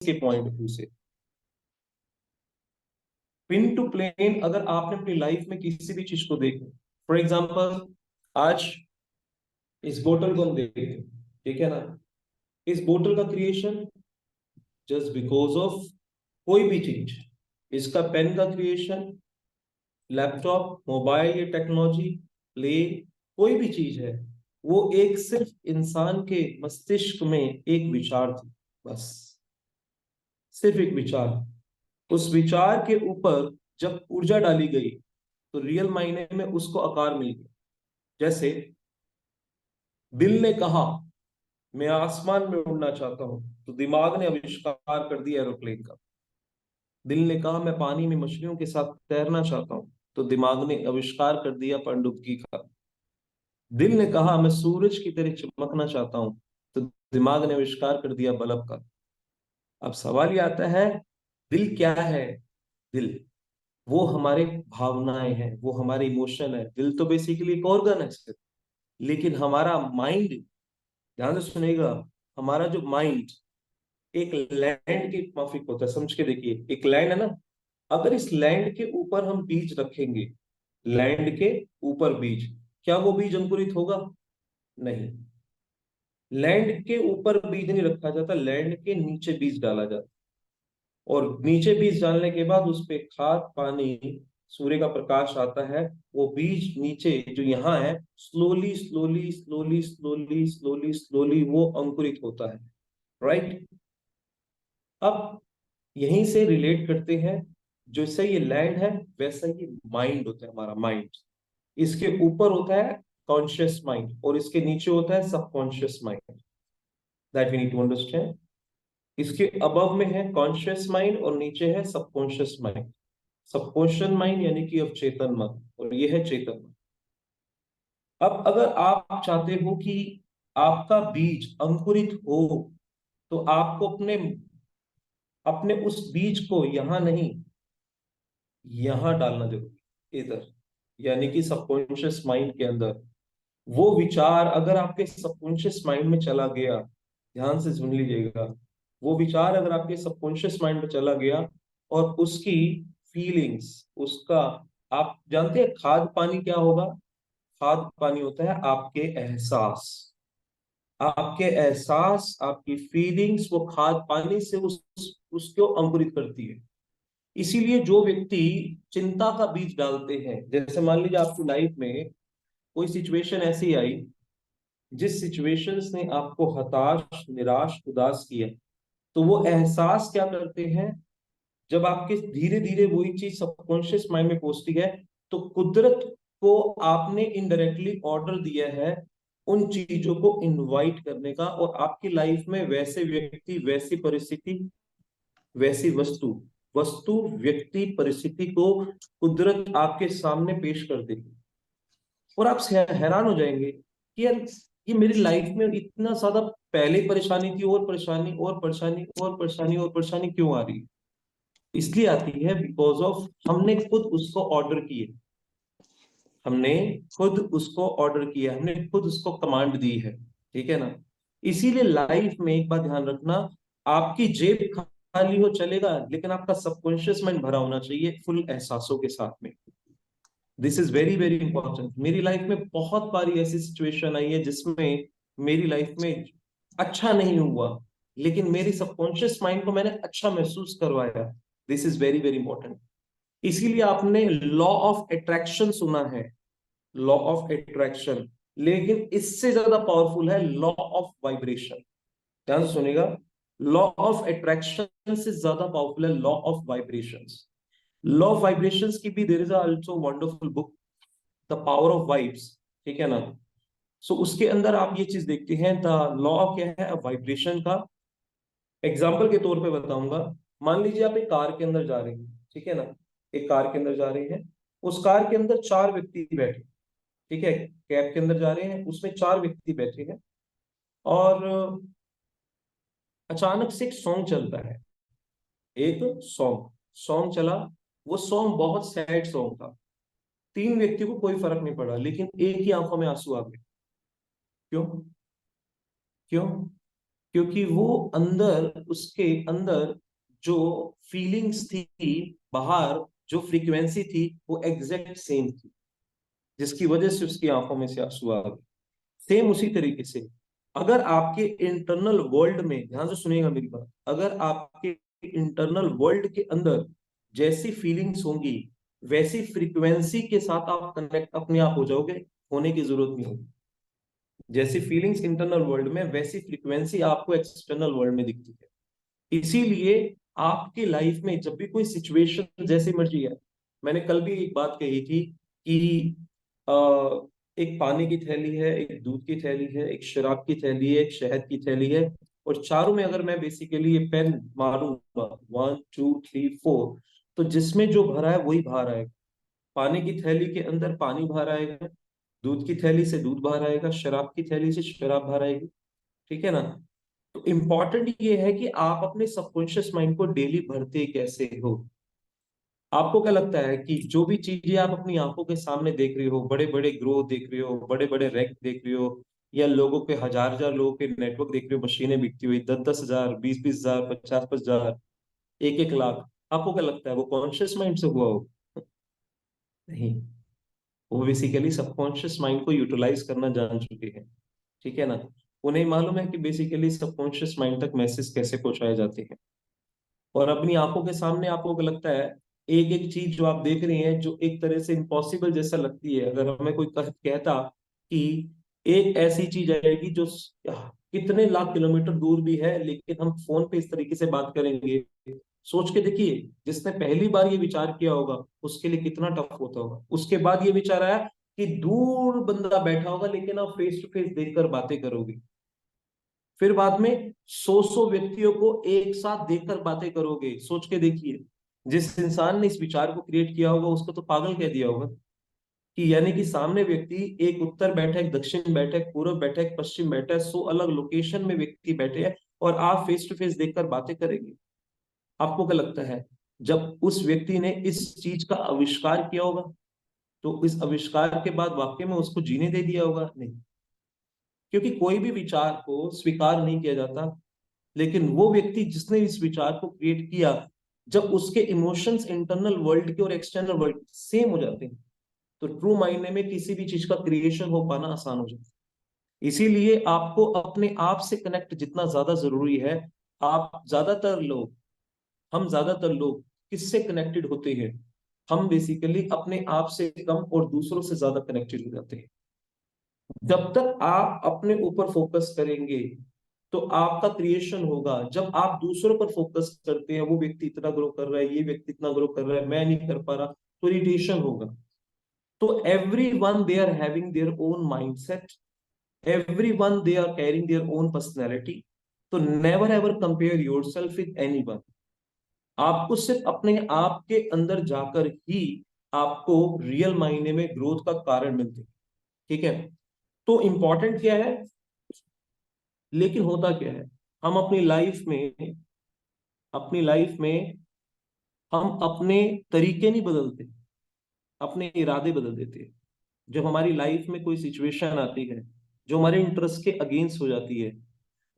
के point of view से। Pin to plane, अगर आपने अपनी लाइफ में किसी भी चीज को देखा, फॉर एग्जाम्पल आज इस बोतल को हम देखते हैं, ठीक है ना, इस बोतल का क्रिएशन जस्ट बिकॉज ऑफ कोई भी चीज, इसका पेन का क्रिएशन, लैपटॉप, मोबाइल, या टेक्नोलॉजी, प्ले, कोई भी चीज है, वो एक सिर्फ इंसान के मस्तिष्क में एक विचार थी, बस सिर्फ एक विचार। उस विचार के ऊपर जब ऊर्जा डाली गई तो रियल मायने में उसको आकार मिल गया। जैसे दिल ने कहा मैं आसमान में उड़ना चाहता हूं, तो दिमाग ने आविष्कार कर दिया एरोप्लेन का। दिल ने कहा मैं पानी में मछलियों के साथ तैरना चाहता हूं, तो दिमाग ने आविष्कार कर दिया पनडुब्बी का। दिल ने कहा मैं सूरज की तरह चमकना चाहता हूं, तो दिमाग ने आविष्कार कर दिया बल्ब का। अब सवाल ये आता है, दिल क्या है? दिल वो हमारे भावनाएं हैं, वो हमारे इमोशन है। दिल तो बेसिकली एक ऑर्गन है सिर्फ। लेकिन हमारा माइंड, ध्यान से सुनेगा, हमारा जो माइंड एक लैंड के माफिक होता है। समझ के देखिए, एक लैंड है ना, अगर इस लैंड के ऊपर हम बीज रखेंगे, लैंड के ऊपर बीज, क्या वो बीज अंकुरित होगा? नहीं। लैंड के ऊपर बीज नहीं रखा जाता, लैंड के नीचे बीज डाला जाता, और नीचे बीज डालने के बाद उस पे खाद, पानी, सूर्य का प्रकाश आता है। वो बीज नीचे जो यहाँ है, slowly slowly slowly slowly slowly slowly वो अंकुरित होता है, राइट। अब यहीं से रिलेट करते हैं, जैसे ये लैंड है वैसा ये माइंड होता है, हमारा माइंड। इसके ऊपर होता है कॉन्शियस माइंड और इसके नीचे होता है subconscious mind, that we need to understand. इसके अबव में है कॉन्शियस माइंड और नीचे है सबकॉन्शियस माइंड। सबकॉन्शियस माइंड यानी कि अवचेतन मन, और ये है चेतन मन। अब अगर आप चाहते हो कि आपका बीज अंकुरित हो, तो आपको अपने अपने उस बीज को यहां नहीं, यहां डालना जरूरी, इधर, यानी कि सबकॉन्शियस माइंड के अंदर। वो विचार अगर आपके सबकॉन्शियस माइंड में चला गया, ध्यान से सुन लीजिएगा, वो विचार अगर आपके सबकॉन्शियस माइंड में चला गया और उसकी फीलिंग्स, उसका, आप जानते हैं खाद पानी क्या होगा? खाद पानी होता है आपके एहसास, आपके एहसास, आपकी फीलिंग्स, वो खाद पानी से उसको अंकुरित करती है। इसीलिए जो व्यक्ति चिंता का बीज डालते हैं, जैसे मान लीजिए आपकी लाइफ में कोई सिचुएशन ऐसी आई जिस सिचुएशंस ने आपको हताश, निराश, उदास किया, तो वो एहसास क्या करते हैं, जब आपके धीरे धीरे वही चीज सबकॉन्शियस माइंड में पहुंचती है, तो कुदरत को आपने इनडायरेक्टली ऑर्डर दिया है उन चीजों को इनवाइट करने का, और आपकी लाइफ में वैसे व्यक्ति, वैसी परिस्थिति, वैसी वस्तु, वस्तु, व्यक्ति, परिस्थिति को कुदरत आपके सामने पेश कर देगी। और आप हैरान हो जाएंगे कि यार ये मेरी लाइफ में इतना ज्यादा पहले परेशानी थी, और परेशानी और परेशानी और परेशानी और परेशानी क्यों आ रही है? इसलिए आती है बिकॉज ऑफ हमने खुद उसको ऑर्डर किए, हमने खुद उसको ऑर्डर किया, हमने खुद उसको कमांड दी है, ठीक है ना। इसीलिए लाइफ में एक बात ध्यान रखना, आपकी जेब खाली हो चलेगा, लेकिन आपका सबकॉन्शियस माइंड भरा होना चाहिए फुल एहसासों के साथ में। This is very very important. मेरी लाइफ में बहुत बारी ऐसी सिचुएशन आई है जिसमें मेरी लाइफ में अच्छा नहीं हुआ, लेकिन मेरी सबकॉन्शियस माइंड को मैंने अच्छा महसूस करवाया। This is very very important. इसीलिए आपने लॉ ऑफ अट्रैक्शन सुना है, लॉ ऑफ अट्रैक्शन, लेकिन इससे ज्यादा पावरफुल है लॉ ऑफ वाइब्रेशन। ध्यान से सुनेगा, लॉ ऑफ अट्रैक्शन से ज्यादा पावरफुल है law of vibrations. Law of vibrations की भी there is also wonderful book, the power of vibes, ठीक है ना। सो उसके अंदर आप ये चीज देखते हैं, द लॉ क्या है वाइब्रेशन का। एग्जाम्पल के तौर पे बताऊंगा, मान लीजिए आप एक कार के अंदर जा रहे हैं, ठीक है ना, एक कार के अंदर जा रहे हैं, उस कार के अंदर चार व्यक्ति बैठे, ठीक है, कैब के अंदर जा रहे हैं, उसमें चार व्यक्ति बैठे हैं, और अचानक से एक सॉन्ग चलता है, एक सॉन्ग सॉन्ग चला। वो सॉन्ग बहुत सैड सॉन्ग था, तीन व्यक्तियों को कोई फर्क नहीं पड़ा, लेकिन एक ही आंखों में आंसू आ गए। क्यों? क्यों? क्योंकि वो अंदर, उसके अंदर जो फीलिंग्स थी, बाहर जो फ्रीक्वेंसी थी, वो एग्जैक्ट सेम थी, जिसकी वजह से उसकी आंखों में से आंसू आ गए। सेम उसी तरीके से अगर आपके इंटरनल वर्ल्ड में, ध्यान से सुनिएगा मेरी बात, अगर आपके इंटरनल वर्ल्ड के अंदर जैसी फीलिंग्स होंगी, वैसी फ्रीक्वेंसी के साथ आप कनेक्ट अपने आप हो जाओगे, होने की जरूरत नहीं होगी। जैसी फीलिंग्स इंटरनल वर्ल्ड में, वैसी फ्रीक्वेंसी आपको एक्सटर्नल वर्ल्ड में दिखती है। इसीलिए आपकी लाइफ में जब भी कोई सिचुएशन जैसी मर्जी है, मैंने कल भी एक बात कही थी कि आ, एक पानी की थैली है, एक दूध की थैली है, एक शराब की थैली है, एक शहद की थैली है, और चारों में अगर मैं बेसिकली ये पेन मारूंगा, 1 2 3 4, तो जिसमें जो भरा है वही बाहर आएगा। पानी की थैली के अंदर पानी बाहर आएगा, दूध की थैली से दूध बाहर आएगा, शराब की थैली से शराब बाहर आएगी। ठीक है ना? तो इम्पॉर्टेंट ये है कि आप अपने सबकॉन्शियस माइंड को डेली भरते कैसे हो। आपको क्या लगता है कि जो भी चीजें आप अपनी आंखों के सामने देख रहे हो, बड़े बड़े ग्रोथ देख रहे हो, बड़े बड़े रैंक देख रहे हो, या लोगों के हजार हजार लोगों के नेटवर्क देख रहे हो, मशीनें बिकती हुई 10 10 हजार, 20 20 हजार, 50 50 हजार, 1 1 लाख, आपको क्या लगता है वो कॉन्शियस माइंड से हुआ हो? नहीं, वो बेसिकली सबकॉन्शियस माइंड को यूटिलाइज करना जान चुके हैं। ठीक है ना? उन्हें मालूम है कि बेसिकली सबकॉन्शियस माइंड तक मैसेज कैसे पहुंचाए जाते हैं। और अपनी आंखों के सामने आपको क्या लगता है, एक एक चीज जो आप देख रहे हैं, जो एक तरह से इम्पॉसिबल जैसा लगती है, अगर हमें कोई कहता कि एक ऐसी चीज आएगी जो कितने लाख किलोमीटर दूर भी है, लेकिन हम फोन पे इस तरीके से बात करेंगे, सोच के देखिए, जिसने पहली बार ये विचार किया होगा उसके लिए कितना टफ होता होगा। उसके बाद ये विचार आया कि दूर बंदा बैठा होगा, लेकिन आप फेस टू फेस देखकर बातें करोगे। फिर बाद में सौ सौ व्यक्तियों को एक साथ देखकर बातें करोगे, सोच के देखिए। जिस इंसान ने इस विचार को क्रिएट किया होगा उसको तो पागल कह दिया होगा, कि यानी कि सामने व्यक्ति, एक उत्तर बैठा है, एक दक्षिण बैठा है, एक पूर्व बैठा है, एक पश्चिम बैठा है, 100 अलग लोकेशन में व्यक्ति बैठे हैं, और आप फेस टू फेस देखकर बातें करेंगे। आपको क्या लगता है, जब उस व्यक्ति ने इस चीज का आविष्कार किया होगा, तो इस आविष्कार के बाद वाकई में उसको जीने दे दिया होगा? नहीं, क्योंकि कोई भी विचार को स्वीकार नहीं किया जाता, लेकिन वो व्यक्ति जिसने इस विचार को क्रिएट किया, जब उसके इमोशंस इंटरनल वर्ल्ड के और एक्सटर्नल वर्ल्ड सेम हो जाते हैं, तो ट्रू मायने में किसी भी चीज का क्रिएशन हो पाना आसान हो जाता है। इसीलिए आपको अपने आप से कनेक्ट जितना ज्यादा जरूरी है, आप ज्यादातर लोग, हम ज्यादातर लोग किससे कनेक्टेड होते हैं? हम बेसिकली अपने आप से कम और दूसरों से ज्यादा कनेक्टेड हो जाते हैं। जब तक आप अपने ऊपर फोकस करेंगे तो आपका क्रिएशन होगा। जब आप दूसरों पर फोकस करते हैं, वो व्यक्ति इतना ग्रो कर रहा है, ये व्यक्ति इतना ग्रो कर रहा है, मैं नहीं कर पा रहा, तो इरिटेशन होगा। तो everyone they are having their own mindset, everyone they are carrying their own personality. तो never ever compare yourself with anyone. आपको सिर्फ अपने आप के अंदर जाकर ही आपको रियल मायने में ग्रोथ का कारण मिलते हैं। ठीक है? तो इंपॉर्टेंट क्या है, लेकिन होता क्या है, हम अपनी लाइफ में हम अपने तरीके नहीं बदलते, अपने इरादे बदल देते हैं। जब हमारी लाइफ में कोई सिचुएशन आती है जो हमारे इंटरेस्ट के अगेंस्ट हो जाती है,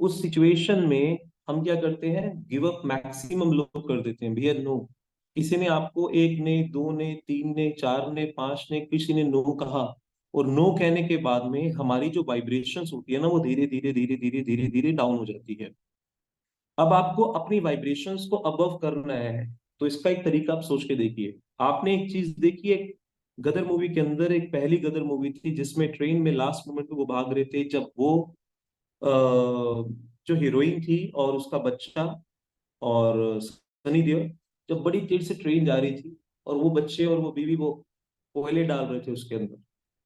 उस सिचुएशन में हम क्या करते हैं, गिव अप मैक्सिमम लोग कर देते हैं। भैया नो, किसी ने आपको, एक ने, दो ने, तीन ने, चार ने, पांच ने, किसी ने नो कहा, और नो कहने के बाद में हमारी जो वाइब्रेशंस होती है ना, वो धीरे धीरे धीरे धीरे धीरे धीरे डाउन हो जाती है। अब आपको अपनी वाइब्रेशंस को अबव करना है, तो इसका एक तरीका आप सोच के देखिए। आपने एक चीज देखी है, गदर मूवी के अंदर एक पहली गदर मूवी थी जिसमें ट्रेन में लास्ट मोमेंट पे वो भाग रहे थे, जब वो जो हीरोइन थी और उसका बच्चा और सनी देओल, जब बड़ी तेज से ट्रेन जा रही थी, और वो बच्चे और वो बीवी वो कोयले डाल रहे थे उसके अंदर,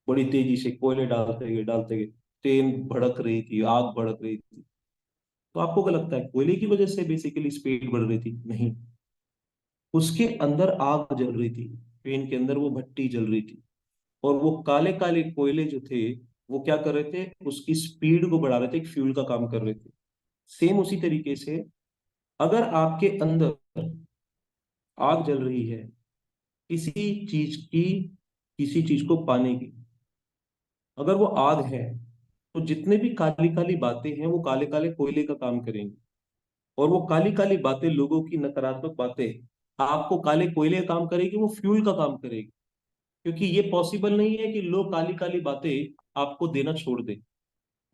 बड़ी तेजी से कोयले डालते गए, ट्रेन भड़क रही थी, आग भड़क रही थी। तो आपको क्या लगता है, कोयले की वजह से बेसिकली स्पीड बढ़ रही थी? नहीं, उसके अंदर आग जल रही थी, ट्रेन के अंदर वो भट्टी जल रही थी, और वो काले काले कोयले जो थे, वो क्या कर रहे थे, उसकी स्पीड को बढ़ा रहे थे, एक फ्यूल का काम कर रहे थे। सेम उसी तरीके से अगर आपके अंदर आग जल रही है किसी चीज की, किसी चीज को पाने की, अगर वो आग है, तो जितने भी काली काली बातें हैं वो काले काले कोयले का काम करेंगी, और वो काली काली बातें, लोगों की नकारात्मक बातें आपको काले कोयले का काम करेगी, वो फ्यूल का काम करेगी। क्योंकि ये पॉसिबल नहीं है कि लोग काली काली बातें आपको देना छोड़ दें।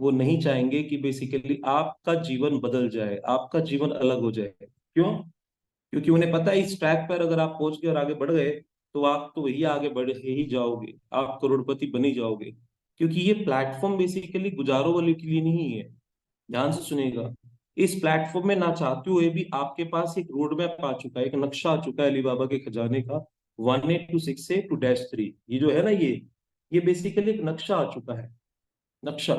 वो नहीं चाहेंगे कि बेसिकली आपका जीवन बदल जाए, आपका जीवन अलग हो जाए। क्यों? क्योंकि उन्हें पता है इस ट्रैक पर अगर आप पहुंच गए और आगे बढ़ गए, तो आप तो वही आगे बढ़ ही जाओगे, आप करोड़पति बन ही जाओगे। क्योंकि ये प्लेटफॉर्म बेसिकली गुजारों वाले के लिए नहीं है। ध्यान से सुनिएगा, इस प्लेटफॉर्म में ना चाहते हुए भी आपके पास एक रोड मैप आ चुका है, एक नक्शा आ चुका है अलीबाबा के खजाने का, 1826 से टू डैश 3। ये जो है ना, ये बेसिकली एक नक्शा आ चुका है, नक्शा।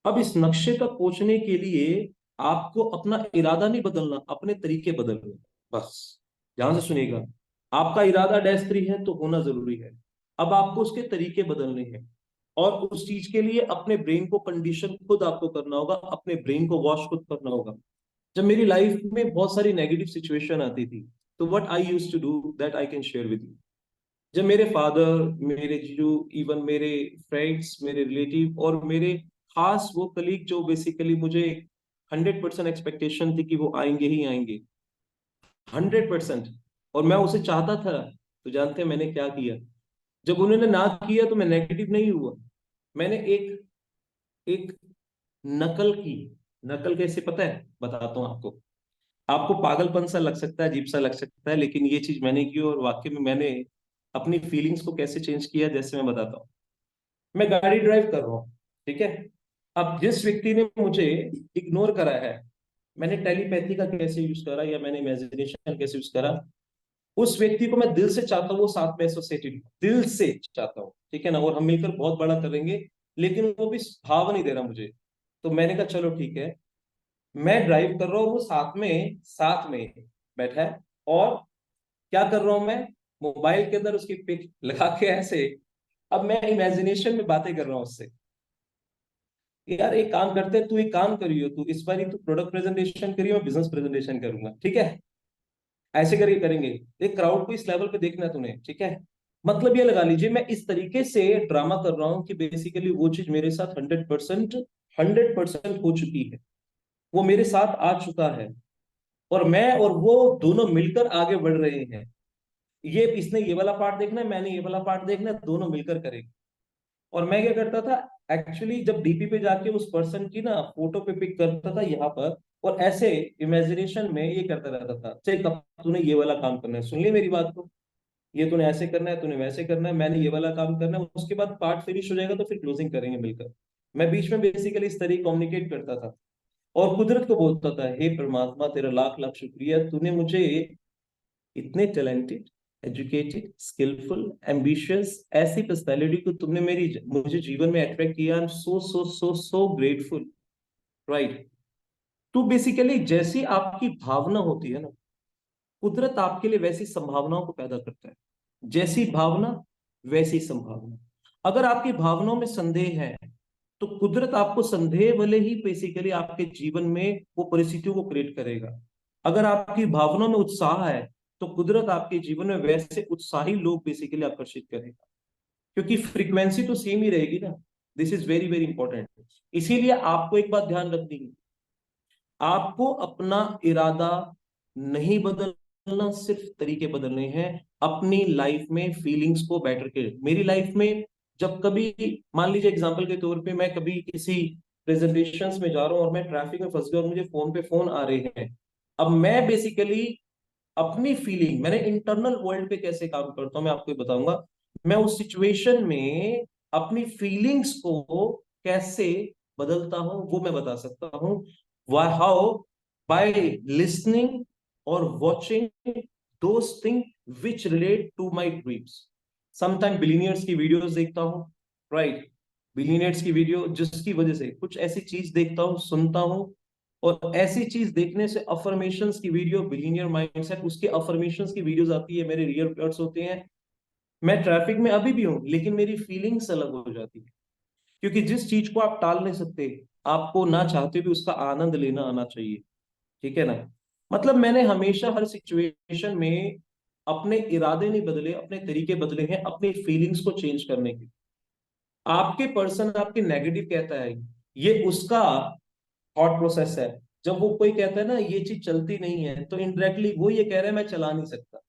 अब इस नक्शे तक पहुंचने के लिए आपको अपना इरादा नहीं बदलना, अपने तरीके बदलने, बस। ध्यान से सुनिएगा, आपका इरादा डैश 3 है तो होना जरूरी है। अब आपको उसके तरीके बदलने हैं, और उस चीज के लिए अपने ब्रेन को कंडीशन खुद आपको करना होगा, अपने ब्रेन को वॉश खुद करना होगा। जब मेरी लाइफ में बहुत सारी नेगेटिव सिचुएशन आती थी, तो what I used to do that I can share with you. जब मेरे फादर, मेरे जीजू, इवन मेरे फ्रेंड्स, मेरे रिलेटिव और मेरे खास वो कलीग जो बेसिकली मुझे 100% एक्सपेक्टेशन थी कि वो आएंगे ही आएंगे, 100%, और मैं उसे चाहता था, तो जानते हैं मैंने क्या किया? जब उन्होंने ना किया तो मैं नेगेटिव नहीं हुआ, मैंने एक एक नकल की। नकल कैसे पता है? बताता हूँ आपको। आपको पागलपन सा लग सकता है, अजीब सा लग सकता है, लेकिन ये चीज मैंने की, और वाकई में मैंने अपनी फीलिंग्स को कैसे चेंज किया, जैसे मैं बताता हूँ। मैं गाड़ी ड्राइव कर रहा हूँ, ठीक है। अब जिस व्यक्ति ने मुझे इग्नोर करा है, मैंने टेलीपैथी का कैसे यूज करा या मैंने इमेजिनेशन कैसे यूज करा, उस व्यक्ति को मैं दिल से चाहता हूँ वो साथ में एसोसिएटेड, दिल से चाहता हूँ, ठीक है ना, और हम मिलकर बहुत बड़ा करेंगे। लेकिन वो भी भाव नहीं दे रहा मुझे। तो मैंने कहा चलो ठीक है, मैं ड्राइव कर रहा हूँ, वो साथ में बैठा है, और क्या कर रहा हूं मैं? मोबाइल के अंदर उसकी पिक लगा के ऐसे, अब मैं इमेजिनेशन में बातें कर रहा हूँ उससे। यार एक काम करते हैं, तू एक काम करियो, तू इस बार तू प्रोडक्ट प्रेजेंटेशन करियो, मैं बिजनेस प्रेजेंटेशन करूंगा, ठीक है। ऐसे करके करेंगे। एक क्राउड को इस लेवल पे देखना है तूने, ठीक है। मतलब ये लगा लीजिए, मैं इस तरीके से ड्रामा कर रहा हूँ कि बेसिकली वो चीज मेरे साथ 100% हो चुकी है, वो मेरे साथ आ चुका है, और मैं और वो दोनों मिलकर आगे बढ़ रहे हैं। ये इसने ये वाला पार्ट देखना है, मैंने ये वाला पार्ट देखना है, दोनों मिलकर करेंगे। और मैं क्या करता था, एक्चुअली जब डीपी पे जाके उस पर्सन की ना फोटो पे पिक करता था यहाँ पर, और ऐसे इमेजिनेशन में ये करता रहता था, चल कब तूने ये वाला काम करना है, सुन ली मेरी बात को, ये तूने ऐसे करना है, तूने वैसे करना है, मैंने ये वाला काम करना है, उसके बाद पार्ट फिनिश हो जाएगा तो फिर क्लोजिंग करेंगे मिलकर। मैं बीच में बेसिकली इस तरीके कम्युनिकेट करता था, और कुदरत को बोलता था, हे परमात्मा तेरा लाख लाख शुक्रिया, तूने मुझे इतने टैलेंटेड, एजुकेटेड, स्किलफुल, एम्बिशियस ऐसी पर्सनालिटी को तुमने मुझे जीवन में अट्रैक्ट किया। I am so so so so grateful, right. तो बेसिकली जैसी आपकी भावना होती है ना, कुदरत आपके लिए वैसी संभावनाओं को पैदा करता है। जैसी भावना वैसी संभावना। अगर आपकी भावनाओं में संदेह है, तो कुदरत आपको संदेह वाले ही बेसिकली आपके जीवन में वो परिस्थितियों को क्रिएट करेगा। अगर आपकी भावनाओं में उत्साह है, तो कुदरत आपके जीवन में वैसे उत्साही लोग बेसिकली आकर्षित करेगा, क्योंकि फ्रीक्वेंसी तो सेम ही रहेगी ना। This is very very important. इसीलिए आपको एक बात ध्यान रखनी है, आपको अपना इरादा नहीं बदलना, सिर्फ तरीके बदलने हैं अपनी लाइफ में फीलिंग्स को बेटर के। मेरी लाइफ में जब कभी, मान लीजिए एग्जांपल के तौर पे, मैं कभी किसी प्रेजेंटेशंस में जा रहा हूं और मैं ट्रैफिक में फंस गया और मुझे फोन पे फोन आ रहे हैं, अब मैं बेसिकली अपनी फीलिंग, मैंने इंटरनल वर्ल्ड पे कैसे काम करता हूं मैं आपको ये बताऊंगा। मैं उस सिचुएशन में अपनी फीलिंग्स को कैसे बदलता हूं वो मैं बता सकता हूं। Why, how? By listening or watching those things which relate to my dreams. Sometimes billionaires की वीडियोस देखता हूँ, राइट। बिलीनियर्स की वीडियो जिसकी वजह से कुछ ऐसी चीज देखता हूँ, सुनता हूँ, और ऐसी चीज देखने से अफर्मेशंस की वीडियो, बिलीनियर माइंडसेट, उसके अफर्मेशंस की वीडियोस आती है, मेरे रियल प्लॉट्स होते हैं। मैं ट्रैफिक में अभी भी हूँ, लेकिन मेरी फीलिंग्स अलग हो जाती है। क्योंकि जिस चीज को आप टाल नहीं सकते, आपको ना चाहते भी उसका आनंद लेना आना चाहिए, ठीक है ना। मतलब मैंने हमेशा हर सिचुएशन में अपने इरादे नहीं बदले, अपने तरीके बदले हैं अपनी फीलिंग्स को चेंज करने के। आपके पर्सन आपके नेगेटिव कहता है, ये उसका थॉट प्रोसेस है। जब वो कोई कहता है ना ये चीज चलती नहीं है, तो इनडायरेक्टली वो ये कह रहा है मैं चला नहीं सकता,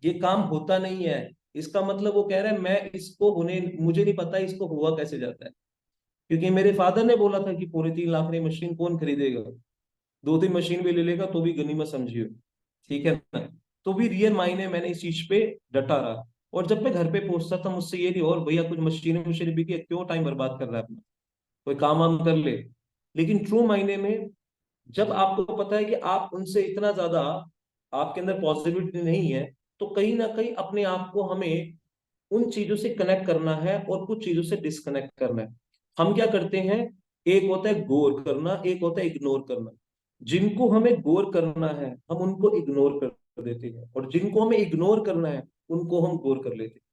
ये काम होता नहीं है। इसका मतलब वो कह रहा है मैं इसको होने, मुझे नहीं पता इसको हुआ कैसे जाता है। क्योंकि मेरे फादर ने बोला था कि पूरे 3 लाख की मशीन कौन खरीदेगा, 2-3 मशीन भी ले लेगा तो भी गनीमत समझिए। ठीक है ना। तो भी रियल मायने मैंने इस चीज पे डटा रहा। और जब मैं घर पे पहुंचता था मुझसे ये नहीं, और भैया कुछ मशीनें मशीनें बिकी है, क्यों टाइम बर्बाद कर रहा है अपना, कोई काम वाम कर ले। लेकिन ट्रू मायने में जब आपको पता है कि आप उनसे इतना ज्यादा, आपके अंदर पॉजिटिविटी नहीं है, तो कहीं ना कहीं अपने आप को हमें उन चीजों से कनेक्ट करना है और कुछ चीजों से डिस्कनेक्ट करना है। हम क्या करते हैं, एक होता है गौर करना, एक होता है इग्नोर करना। जिनको हमें गौर करना है हम उनको इग्नोर कर देते हैं, और जिनको हमें इग्नोर करना है उनको हम गौर कर लेते हैं।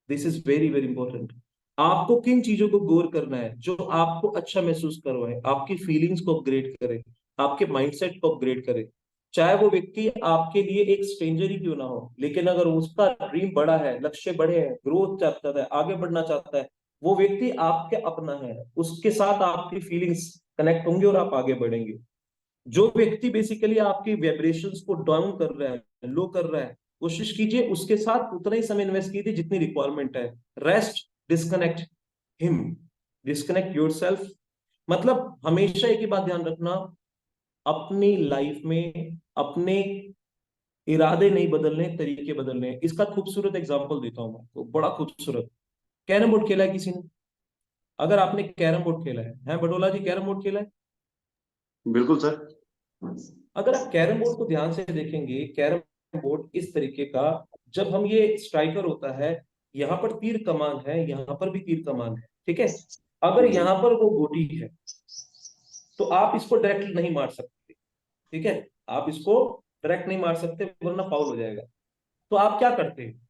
This is very very important. आपको किन चीजों को गौर करना है जो आपको अच्छा महसूस करवाए, आपकी फीलिंग्स को अपग्रेड करे, आपके माइंडसेट को अपग्रेड करे। चाहे वो व्यक्ति आपके लिए एक स्ट्रेंजर ही क्यों ना हो, लेकिन अगर उसका ड्रीम बड़ा है, लक्ष्य बड़े हैं, ग्रोथ चाहता है, आगे बढ़ना चाहता है, वो व्यक्ति आपके अपना है, उसके साथ आपकी फीलिंग्स कनेक्ट होंगे और आप आगे बढ़ेंगे। जो व्यक्ति बेसिकली आपकी वाइब्रेशंस को डाउन कर रहा है, लो कर रहा है, कोशिश कीजिए उसके साथ उतना ही समय इन्वेस्ट कीजिए जितनी रिक्वायरमेंट है। Rest, disconnect him, disconnect yourself. मतलब हमेशा एक ही बात ध्यान रखना, अपनी लाइफ में अपने इरादे नहीं बदलने, तरीके बदलने। इसका खूबसूरत एग्जांपल देता हूं मैं आपको, बड़ा खूबसूरत। कैरम बोर्ड खेला है किसी ने? अगर आपने कैरम बोर्ड खेला है बडोला जी, कैरम बोर्ड खेला है? बिल्कुल सर। अगर आप कैरम बोर्ड को ध्यान से देखेंगे, कैरम बोर्ड इस तरीके का, जब हम ये स्ट्राइकर होता है, यहाँ पर तीर कमान है, यहाँ पर भी तीर कमान है, ठीक है। अगर जी। यहाँ पर वो गोटी है तो आप इसको डायरेक्ट नहीं मार सकते, ठीक है। आप इसको डायरेक्ट नहीं मार सकते वरना फाउल हो जाएगा। तो आप क्या करते हैं,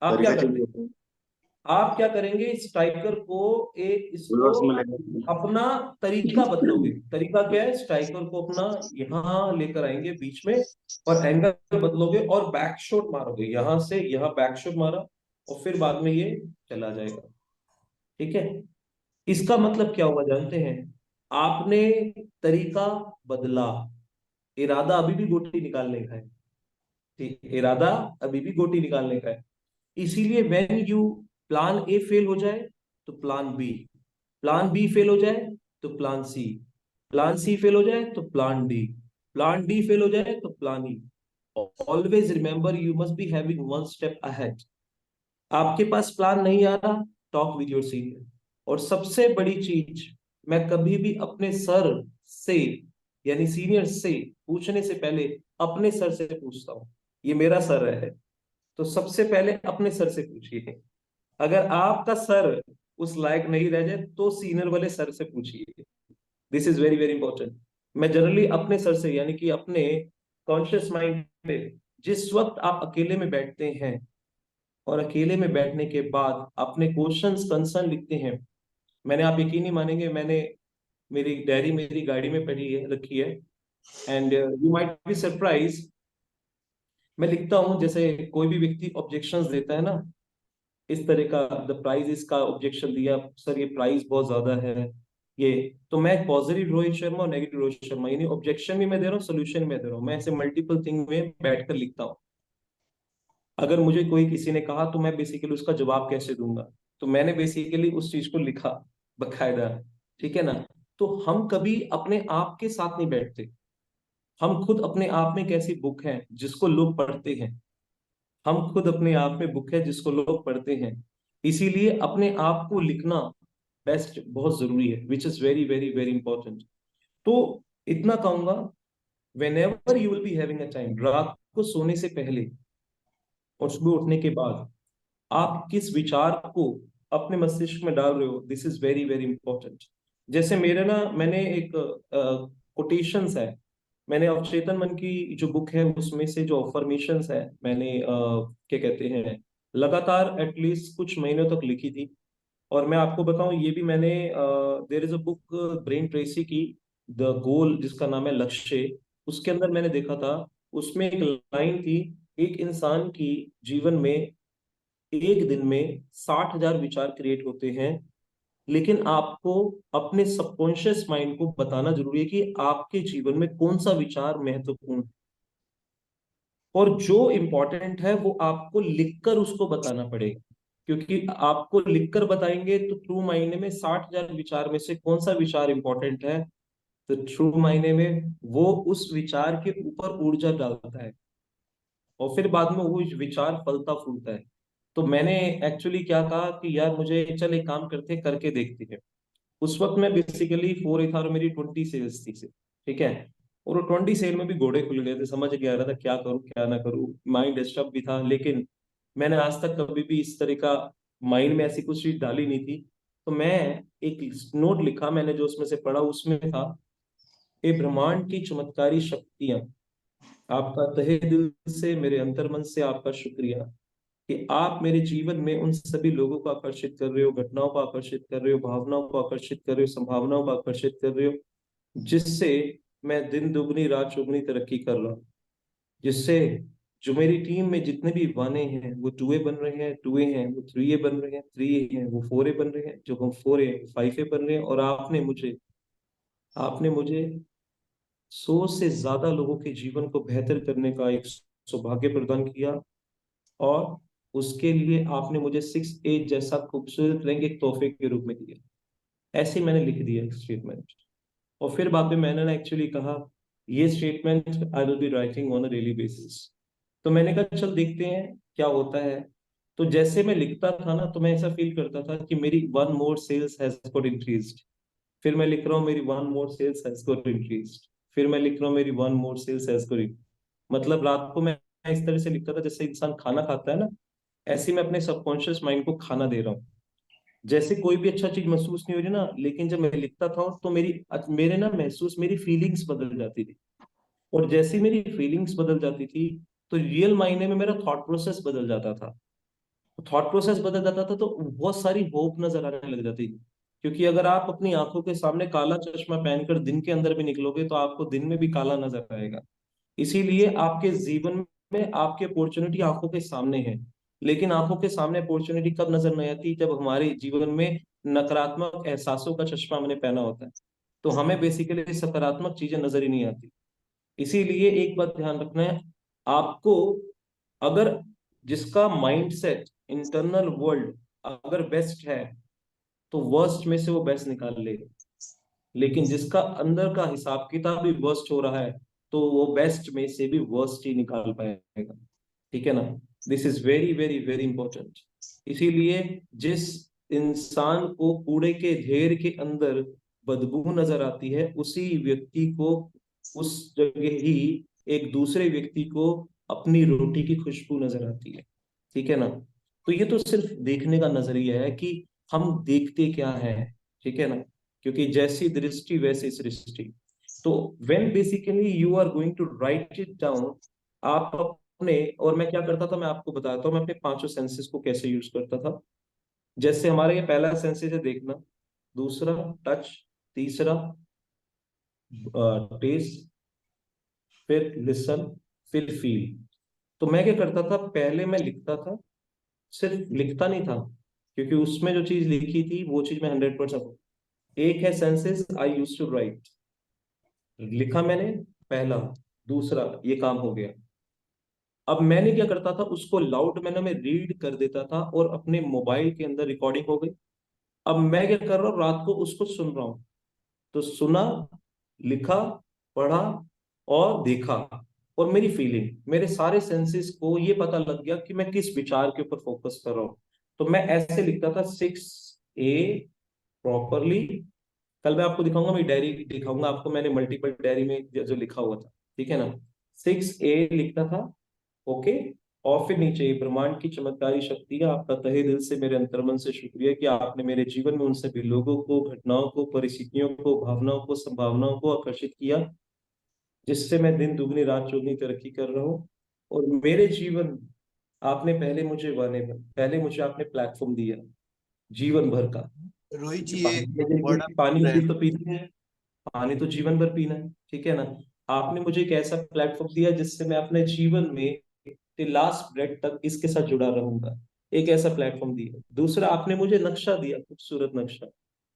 आप क्या तरीका चेंज करते हैं, होता है। आप क्या करेंगे, स्ट्राइकर को एक इसको रिवर्स में लेकर। अपना तरीका बदलोगे। तरीका क्या है, स्ट्राइकर को अपना यहां लेकर आएंगे बीच में, और एंगल बदलोगे और बैक शॉट मारोगे, यहां से यहां बैक शॉट मारा, और फिर बाद में ये चला जाएगा, ठीक है। इसका मतलब क्या हुआ जानते हैं, आपने तरीका बदला, इरादा अभी भी गोटी निकालने का है, ठीक, इरादा अभी भी गोटी निकालने का है। इसीलिए when you plan A fail हो जाए तो plan B, plan B fail हो जाए तो plan C, plan C fail हो जाए तो plan D, plan D fail हो जाए तो plan E. Always remember you must be having one step ahead. आपके पास प्लान नहीं आ रहा, टॉक विद योर सीनियर। और सबसे बड़ी चीज, मैं कभी भी अपने सर से यानी सीनियर से पूछने से पहले अपने सर से पूछता हूँ, ये मेरा सर है, तो सबसे पहले अपने सर से पूछिए। अगर आपका सर उस लायक नहीं रह जाए तो सीनियर वाले सर से पूछिए। This is very very important. मैं जनरली अपने सर से यानी कि अपने कॉन्शियस माइंड पे, जिस वक्त आप अकेले में बैठते हैं और अकेले में बैठने के बाद अपने क्वेश्चंस कंसर्न लिखते हैं, मैंने, आप यकीन नहीं मानेंगे, मैंने मेरी डायरी मेरी गाड़ी में पड़ी है, रखी है, and you might be surprise. मैं लिखता हूँ, जैसे कोई भी व्यक्ति ऑब्जेक्शंस देता है ना, इस तरह का, द प्राइस इसका ऑब्जेक्शन दिया सर, ये प्राइस बहुत ज्यादा है, ये, तो मैं पॉजिटिव रोहित शर्मा और नेगेटिव रोहित शर्मा, यानी ऑब्जेक्शन भी मैं दे रहा हूँ, सोल्यूशन में दे रहा हूँ, मैं ऐसे मल्टीपल थिंग में बैठकर लिखता हूँ। अगर मुझे कोई किसी ने कहा तो मैं बेसिकली उसका जवाब कैसे दूंगा, तो मैंने बेसिकली उस चीज को लिखा बकायदा, ठीक है ना। तो हम कभी अपने आप के साथ नहीं बैठते, हम खुद अपने आप में एक ऐसी बुक है जिसको लोग पढ़ते हैं, हम खुद अपने आप में बुक है जिसको लोग पढ़ते हैं। इसीलिए अपने आप को लिखना बेस्ट बहुत जरूरी है, विच is very very very important. तो इतना कहूंगा, when ever you will be having a time, रात को सोने से पहले और सुबह उठने के बाद, आप किस विचार को अपने मस्तिष्क में डाल रहे हो, this is very very important. जैसे मेरे ना, मैंने एक कोटेशंस है, मैंने अवचेतन मन की जो बुक है उसमें से जो अफर्मेशंस है, मैंने क्या कहते हैं, लगातार एटलीस्ट कुछ महीनों तक लिखी थी। और मैं आपको बताऊं, ये भी मैंने, there is a book Brian Tracy की, द गोल, जिसका नाम है लक्ष्य। उसके अंदर मैंने देखा था, उसमें एक लाइन थी, एक इंसान की जीवन में एक दिन में 60,000 विचार क्रिएट होते हैं, लेकिन आपको अपने सबकॉन्शियस माइंड को बताना जरूरी है कि आपके जीवन में कौन सा विचार महत्वपूर्ण है, और जो इंपॉर्टेंट है वो आपको लिखकर उसको बताना पड़ेगा। क्योंकि आपको लिखकर बताएंगे तो ट्रू मायने में 60,000 विचार में से कौन सा विचार इंपॉर्टेंट है, तो ट्रू मायने में वो उस विचार के ऊपर ऊर्जा डालता है, और फिर बाद में वो विचार फलता फूलता है। तो मैंने एक्चुअली क्या कहा कि यार मुझे चल एक काम करते हैं, करके देखते हैं। उस वक्त मैं बेसिकली 4 था और मेरी 20 सेल्स थी से, ठीक है। और वो 20 सेल में भी घोड़े खुल गए थे, समझ नहीं आ रहा था क्या करूं क्या ना करूं, माइंड डिस्टर्ब भी था। लेकिन मैंने आज तक कभी भी इस तरह का माइंड में ऐसी कुछ चीज डाली नहीं थी। तो मैं एक नोट लिखा, मैंने जो उसमें से पढ़ा उसमें था, ये ब्रह्मांड की चमत्कारी शक्तियां, आपका तहे दिल से मेरे अंतर्मन से आपका शुक्रिया कि आप मेरे जीवन में उन सभी लोगों को आकर्षित कर रहे हो, घटनाओं को आकर्षित कर रहे हो, भावनाओं को आकर्षित कर रहे हो, संभावनाओं को आकर्षित कर रहे हो, जिससे मैं दिन दुगनी रात चौगुनी तरक्की कर रहा हूँ। जिससे जो मेरी टीम में जितने भी वाने हैं वो टूए बन रहे हैं, टूए हैं वो थ्री बन रहे हैं, थ्री हैं वो फोरे बन रहे हैं, जो हम फोरे हैं वो फाइव बन रहे हैं। और आपने मुझे 100 से ज्यादा लोगों के जीवन को बेहतर करने का एक सौभाग्य प्रदान किया, और उसके लिए आपने मुझे 6 8 जैसा खूबसूरत रंग एक तोहफे के रूप में दिया। ऐसे मैंने लिख दिया एक स्टेटमेंट। और फिर बाद में मैंने ना एक्चुअली कहा, ये statement I will be writing on a daily basis. तो मैंने कहा चल देखते हैं क्या होता है। तो जैसे मैं लिखता था ना, तो मैं ऐसा फील करता था कि मेरी one more sales has got increased. फिर मैं लिख रहा हूँ मेरी one more sales has got increased. फिर मैं लिख रहा हूँ मेरी one more sales has got. मतलब रात को मैं इस तरह से लिखता था जैसे इंसान खाना खाता है ना, ऐसे ही मैं अपने सबकॉन्शियस माइंड को खाना दे रहा हूँ। जैसे कोई भी अच्छा चीज महसूस नहीं हो रही ना, लेकिन जब मैं लिखता था तो मेरे ना महसूस मेरी फीलिंग्स बदल जाती थी। और जैसी मेरी फीलिंग्स बदल जाती थी, तो रियल मायने में मेरा थॉट प्रोसेस बदल जाता था। थॉट प्रोसेस बदल जाता था तो बहुत सारी होप नजर आने लग जाती थी। क्योंकि अगर आप अपनी आंखों के सामने काला चश्मा पहनकर दिन के अंदर भी निकलोगे तो आपको दिन में भी काला नजर आएगा। इसीलिए आपके जीवन में आपकी अपॉर्चुनिटी आंखों के सामने है। लेकिन आंखों के सामने अपॉर्चुनिटी कब नजर नहीं आती, जब हमारे जीवन में नकारात्मक एहसासों का चश्मा हमने पहना होता है। तो हमें बेसिकली सकारात्मक चीजें नजर ही नहीं आती। इसीलिए एक बात ध्यान रखना है आपको, अगर जिसका माइंडसेट इंटरनल वर्ल्ड अगर बेस्ट है, तो वर्स्ट में से वो बेस्ट निकाल लेगा। लेकिन जिसका अंदर का हिसाब किताब भी वर्स्ट हो रहा है, तो वो बेस्ट में से भी वर्स्ट ही निकाल पाएगा। ठीक है ना। This is very very very important. इसीलिए जिस इंसान को कूड़े के ढेर के अंदर बदबू नजर आती है, उसी व्यक्ति को उस जगह ही एक दूसरे व्यक्ति को अपनी रोटी की खुशबू नजर आती है। ठीक है ना। तो ये तो सिर्फ देखने का नजरिया है कि हम देखते क्या है। ठीक है ना। क्योंकि जैसी दृष्टि वैसी सृष्टि। तो when basically you are going to write it down, आप अपने, और मैं क्या करता था मैं आपको बताता हूँ मैं अपने पांचों सेंसेस को कैसे यूज करता था। जैसे हमारे ये पहला सेंसेस है देखना, दूसरा टच, तीसरा टेस्ट, फिर लिसन, फिर फील। तो मैं क्या करता था, पहले मैं लिखता था, सिर्फ लिखता नहीं था, क्योंकि उसमें जो चीज लिखी थी वो चीज मैं 100%। एक है senses I use to write, लिखा मैंने पहला, दूसरा ये काम हो गया। अब मैंने क्या करता था, उसको लाउड मैंने मैं रीड कर देता था और अपने मोबाइल के अंदर रिकॉर्डिंग हो गई। अब मैं क्या कर रहा हूँ, रात को उसको सुन रहा हूँ। तो सुना, लिखा, पढ़ा और देखा, और मेरी फीलिंग, मेरे सारे सेंसेस को ये पता लग गया कि मैं किस विचार के ऊपर फोकस कर रहा हूँ। तो मैं ऐसे लिखता था 6 A प्रॉपरली। कल मैं आपको दिखाऊंगा, मैं डायरी दिखाऊंगा आपको, मैंने मल्टीपल डायरी में जो लिखा हुआ था। ठीक है ना। 6 A लिखता था। ओके। और फिर नीचे ये ब्रह्मांड की चमत्कारी शक्ति है, आपका तहे दिल से मेरे अंतर्मन से शुक्रिया कि आपने मेरे जीवन में उन सभी लोगों को, घटनाओं को, परिस्थितियों को, भावनाओं को, संभावनाओं को आकर्षित किया, जिससे मैं दिन दुगनी रात चौगुनी तरक्की कर रहा हूँ। और मेरे जीवन, आपने पहले मुझे आपने प्लेटफॉर्म दिया जीवन भर का। रोहित क्योंकि जी, ये पानी में वर्ड आप पानी बोल रहे भी हैं। तो पीना है, पानी तो जीवन भर पीना है। ठीक है ना। आपने मुझे एक ऐसा प्लेटफॉर्म दिया जिससे मैं अपने जीवन में लास्ट ब्रेथ तक इसके साथ जुड़ा रहूंगा। एक ऐसा प्लेटफॉर्म दिया। दूसरा, आपने मुझे नक्शा दिया, खूबसूरत नक्शा,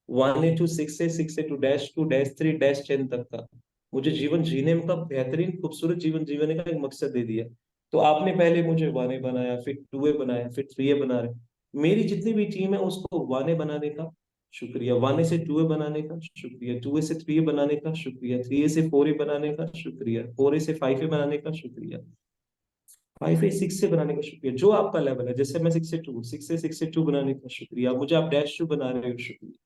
1A to 6A, 6A to -2-3-10 तक का। मुझे जीवन जीने का बेहतरीन खूबसूरत जीवन जीने का एक मकसद दे दिया। तो आपने पहले मुझे 1A बनाया, फिर 2A बनाया, फिर 3A बना रहे। मेरी जितनी भी टीम है उसको 1A बनाने का शुक्रिया, 1A से 2A बनाने का शुक्रिया, 2A से 3A बनाने का शुक्रिया, 3A से 4A बनाने का शुक्रिया, 4A से 5A बनाने का शुक्रिया, 5A 6 से बनाने का शुक्रिया। जो आपका लेवल है, जैसे मैं 6 से 2, 6 से 2 बनाने का शुक्रिया, मुझे आप -2 बना रहे हो, शुक्रिया।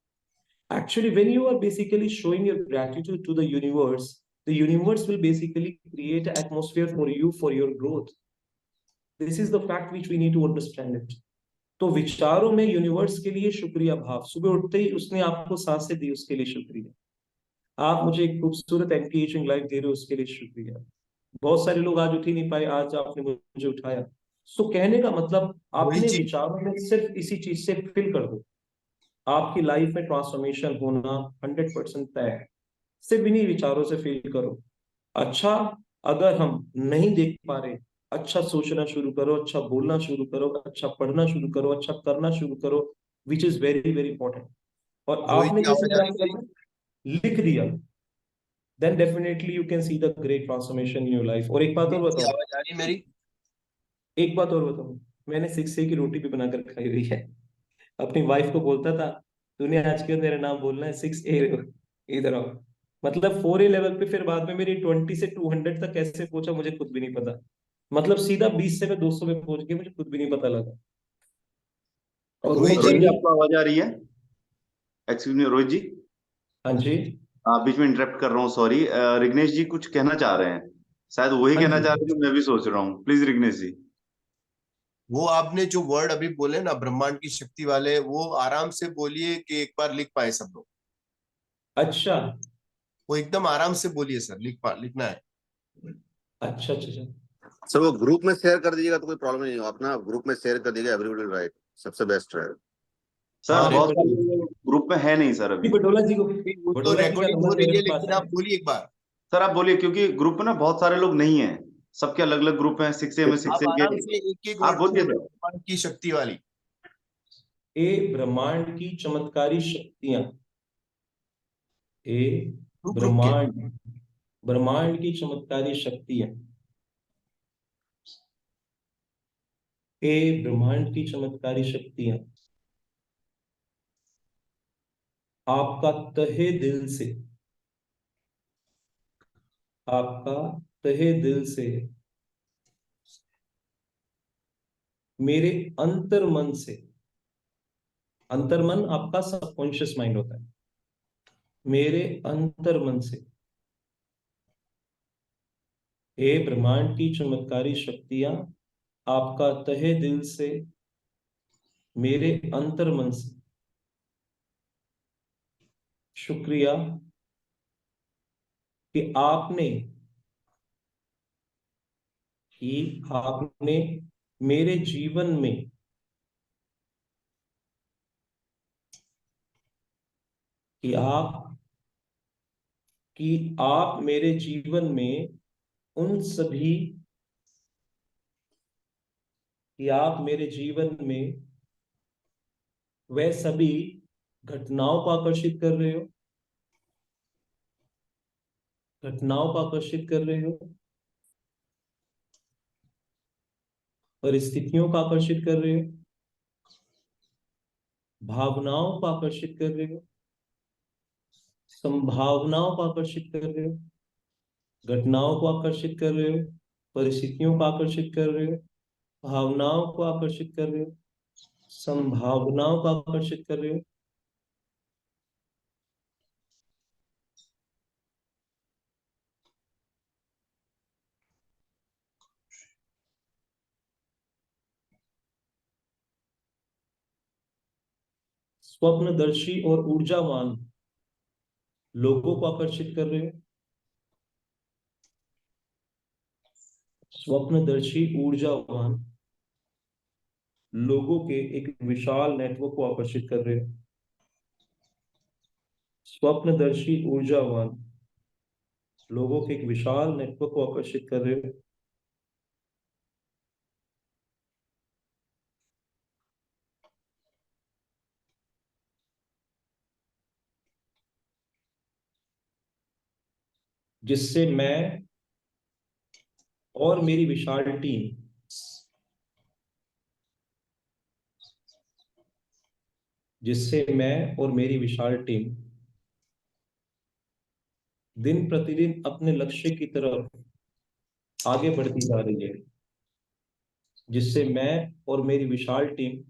Actually, when you are basically showing your gratitude to the universe will basically create an atmosphere for you for your growth. This is the fact which we need to understand it. तो विचारों में universe के लिए शुक्रिया भाव, सुबह उठते ही उसने आपको सांसें दी, उसके लिए शुक्रिया। आप मुझे एक खूबसूरत एंटी एजिंग लाइफ दे रहे हो, उसके लिए शुक्रिया। बहुत सारे लोग आज उठ ही नहीं पाए, आज आपने मुझे उठाया। सो कहने का मतलब, रोहित अपने जी, विचारों में सिर्फ इसी चीज से फिल कर दो, आपकी लाइफ में ट्रांसफॉर्मेशन होना 100% तय है। सिर्फ इन्हीं विचारों से फील करो। अच्छा, अगर हम नहीं देख पा रहे, अच्छा सोचना शुरू करो, अच्छा बोलना शुरू करो, अच्छा पढ़ना शुरू करो, अच्छा करना शुरू करो, विच इज वेरी वेरी इंपॉर्टेंट। और रोहित आपने जी जैसे आवाज आ मेरा रही है मेरी? लिख दिया, then definitely you can see the great transformation in your life. और एक बात और रोहित जी बताओ, आवाज आ रही है मेरी? एक बात और बताओ, मैंने 6A की रोटी भी बनाकर खाई हुई है। अपनी वाइफ को बोलता था, तूने आज क्यों मेरा नाम बोलना है, 6A, इधर आओ। मतलब 4A लेवल पे फिर बाद में मेरी 20 से 200 तक कैसे पहुंचा मुझे खुद भी नहीं पता। मतलब सीधा 20 से मैं 200 में पहुंच गया, मुझे खुद भी नहीं पता लगा। और वो रोहित जी, रोहित जी, जर्नी। आपको आवाज आ रही है? एक्सक्यूज मी रोहित जी। हाँ जी। बीच में इंटरप्ट कर रहा हूँ, सॉरी। रिग्नेश जी कुछ कहना चाह रहे हैं, शायद वही हाँ कहना जी। चाह रहे हैं जो मैं भी सोच रहा हूँ। प्लीज रिग्नेश जी। वो आपने जो वर्ड अभी बोले ना, ब्रह्मांड की शक्ति वाले, वो आराम से बोलिए कि एक बार लिख पाए सब लोग। अच्छा वो एकदम आराम से बोलिए सर, लिखना है। अच्छा अच्छा अच्छा। सर वो ग्रुप में शेयर कर दीजिएगा तो कोई प्रॉब्लम नहीं होगा, अपना ग्रुप में शेयर कर दीजिएगा, एवरीबॉडी राइट, सबसे बेस्ट है। सर हाँ बहुत पटोला सारे लोग ग्रुप में है नहीं सर जी, अभी। पटोला जी को, वो तो पटोला जी का रिकॉर्डिंग हो नंबर रही है, मेरे पास लेकिन है। आप बोलिए एक बार। सर आप बोलिए, क्योंकि ग्रुप में ना बहुत सारे लोग नहीं है, सबके अलग अलग ग्रुप हैं। 6A में आप 6A के। आराम से एक एक आप वर्ड बोलिए बोलिए, सर। ब्रह्मांड की शक्ति वाली। ए ब्रह्मांड की चमत्कारी शक्तियां, ए रुक रुक के। ब्रह्मांड, ब्रह्मांड की चमत्कारी शक्तियां, ए ब्रह्मांड की चमत्कारी शक्तियां, आपका तहे दिल से, आपका तहे दिल से, मेरे अंतर मन से, अंतर मन आपका सबकॉन्शियस माइंड होता है, मेरे अंतर मन से, हे ब्रह्मांड की चमत्कारी शक्तियां, आपका तहे दिल से, मेरे अंतर मन से शुक्रिया कि आपने मेरे जीवन में, कि आप मेरे जीवन में उन सभी, कि आप मेरे जीवन में वह सभी घटनाओं को आकर्षित कर रहे हो, घटनाओं को आकर्षित कर रहे हो, परिस्थितियों को आकर्षित कर रहे हो, भावनाओं को आकर्षित कर रहे हो, संभावनाओं को आकर्षित कर रहे हो, घटनाओं को आकर्षित कर रहे हो, परिस्थितियों को आकर्षित कर रहे हो, भावनाओं को आकर्षित कर रहे हो, संभावनाओं को आकर्षित कर रहे हो। स्वप्नदर्शी और ऊर्जावान लोगों को आकर्षित कर रहे हो, स्वप्नदर्शी ऊर्जावान लोगों के एक विशाल नेटवर्क को आकर्षित कर रहे हो, स्वप्नदर्शी ऊर्जावान लोगों के एक विशाल नेटवर्क को आकर्षित कर रहे हो। जिससे मैं और मेरी विशाल टीम दिन प्रतिदिन अपने लक्ष्य की तरफ आगे बढ़ती जा रही है। जिससे मैं और मेरी विशाल टीम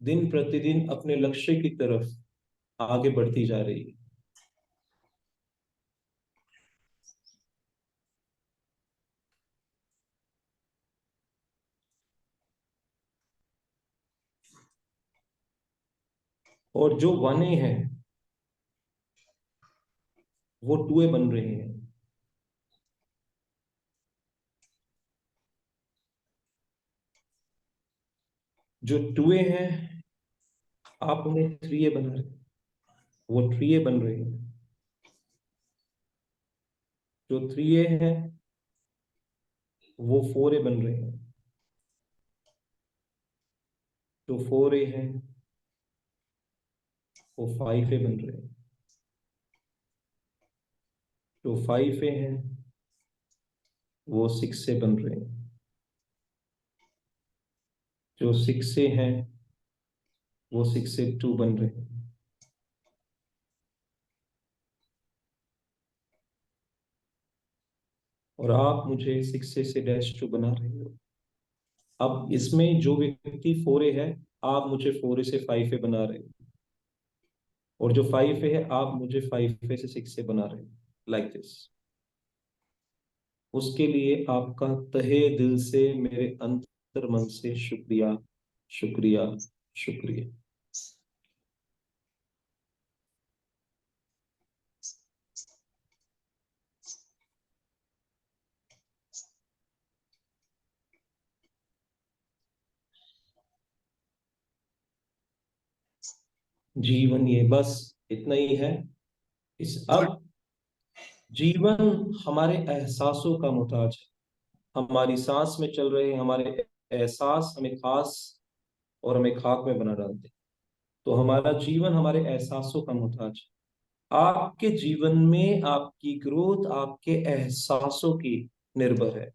दिन प्रतिदिन अपने लक्ष्य की तरफ आगे बढ़ती जा रही है। और जो वने हैं वो टुए बन रहे हैं। जो टुए हैं आप उन्हें थ्रीए बना रहे हैं, वो थ्रीए बन रहे हैं। जो थ्रीए हैं वो फोरे बन रहे हैं। जो फोरे हैं वो फाइवे बन रहे हैं। जो फाइवे हैं वो सिक्से बन रहे हैं। जो सिक्से हैं वो सिक्से टू बन रहे हैं। और आप मुझे सिक्से से डैश टू बना रहे हो। अब इसमें जो व्यक्ति फोरे है आप मुझे फोरे से फाइवे बना रहे हो, और जो फाइव है आप मुझे फाइव से सिक्स से बना रहे हो, लाइक दिस। उसके लिए आपका तहे दिल से, मेरे अंतर मन से शुक्रिया, शुक्रिया, शुक्रिया। जीवन ये बस इतना ही है। इस अब जीवन हमारे एहसासों का मोहताज है। हमारी सांस में चल रहे हमारे एहसास हमें खास और हमें खाक में बना डालते हैं। तो हमारा जीवन हमारे एहसासों का मोहताज है। आपके जीवन में आपकी ग्रोथ आपके एहसासों की निर्भर है।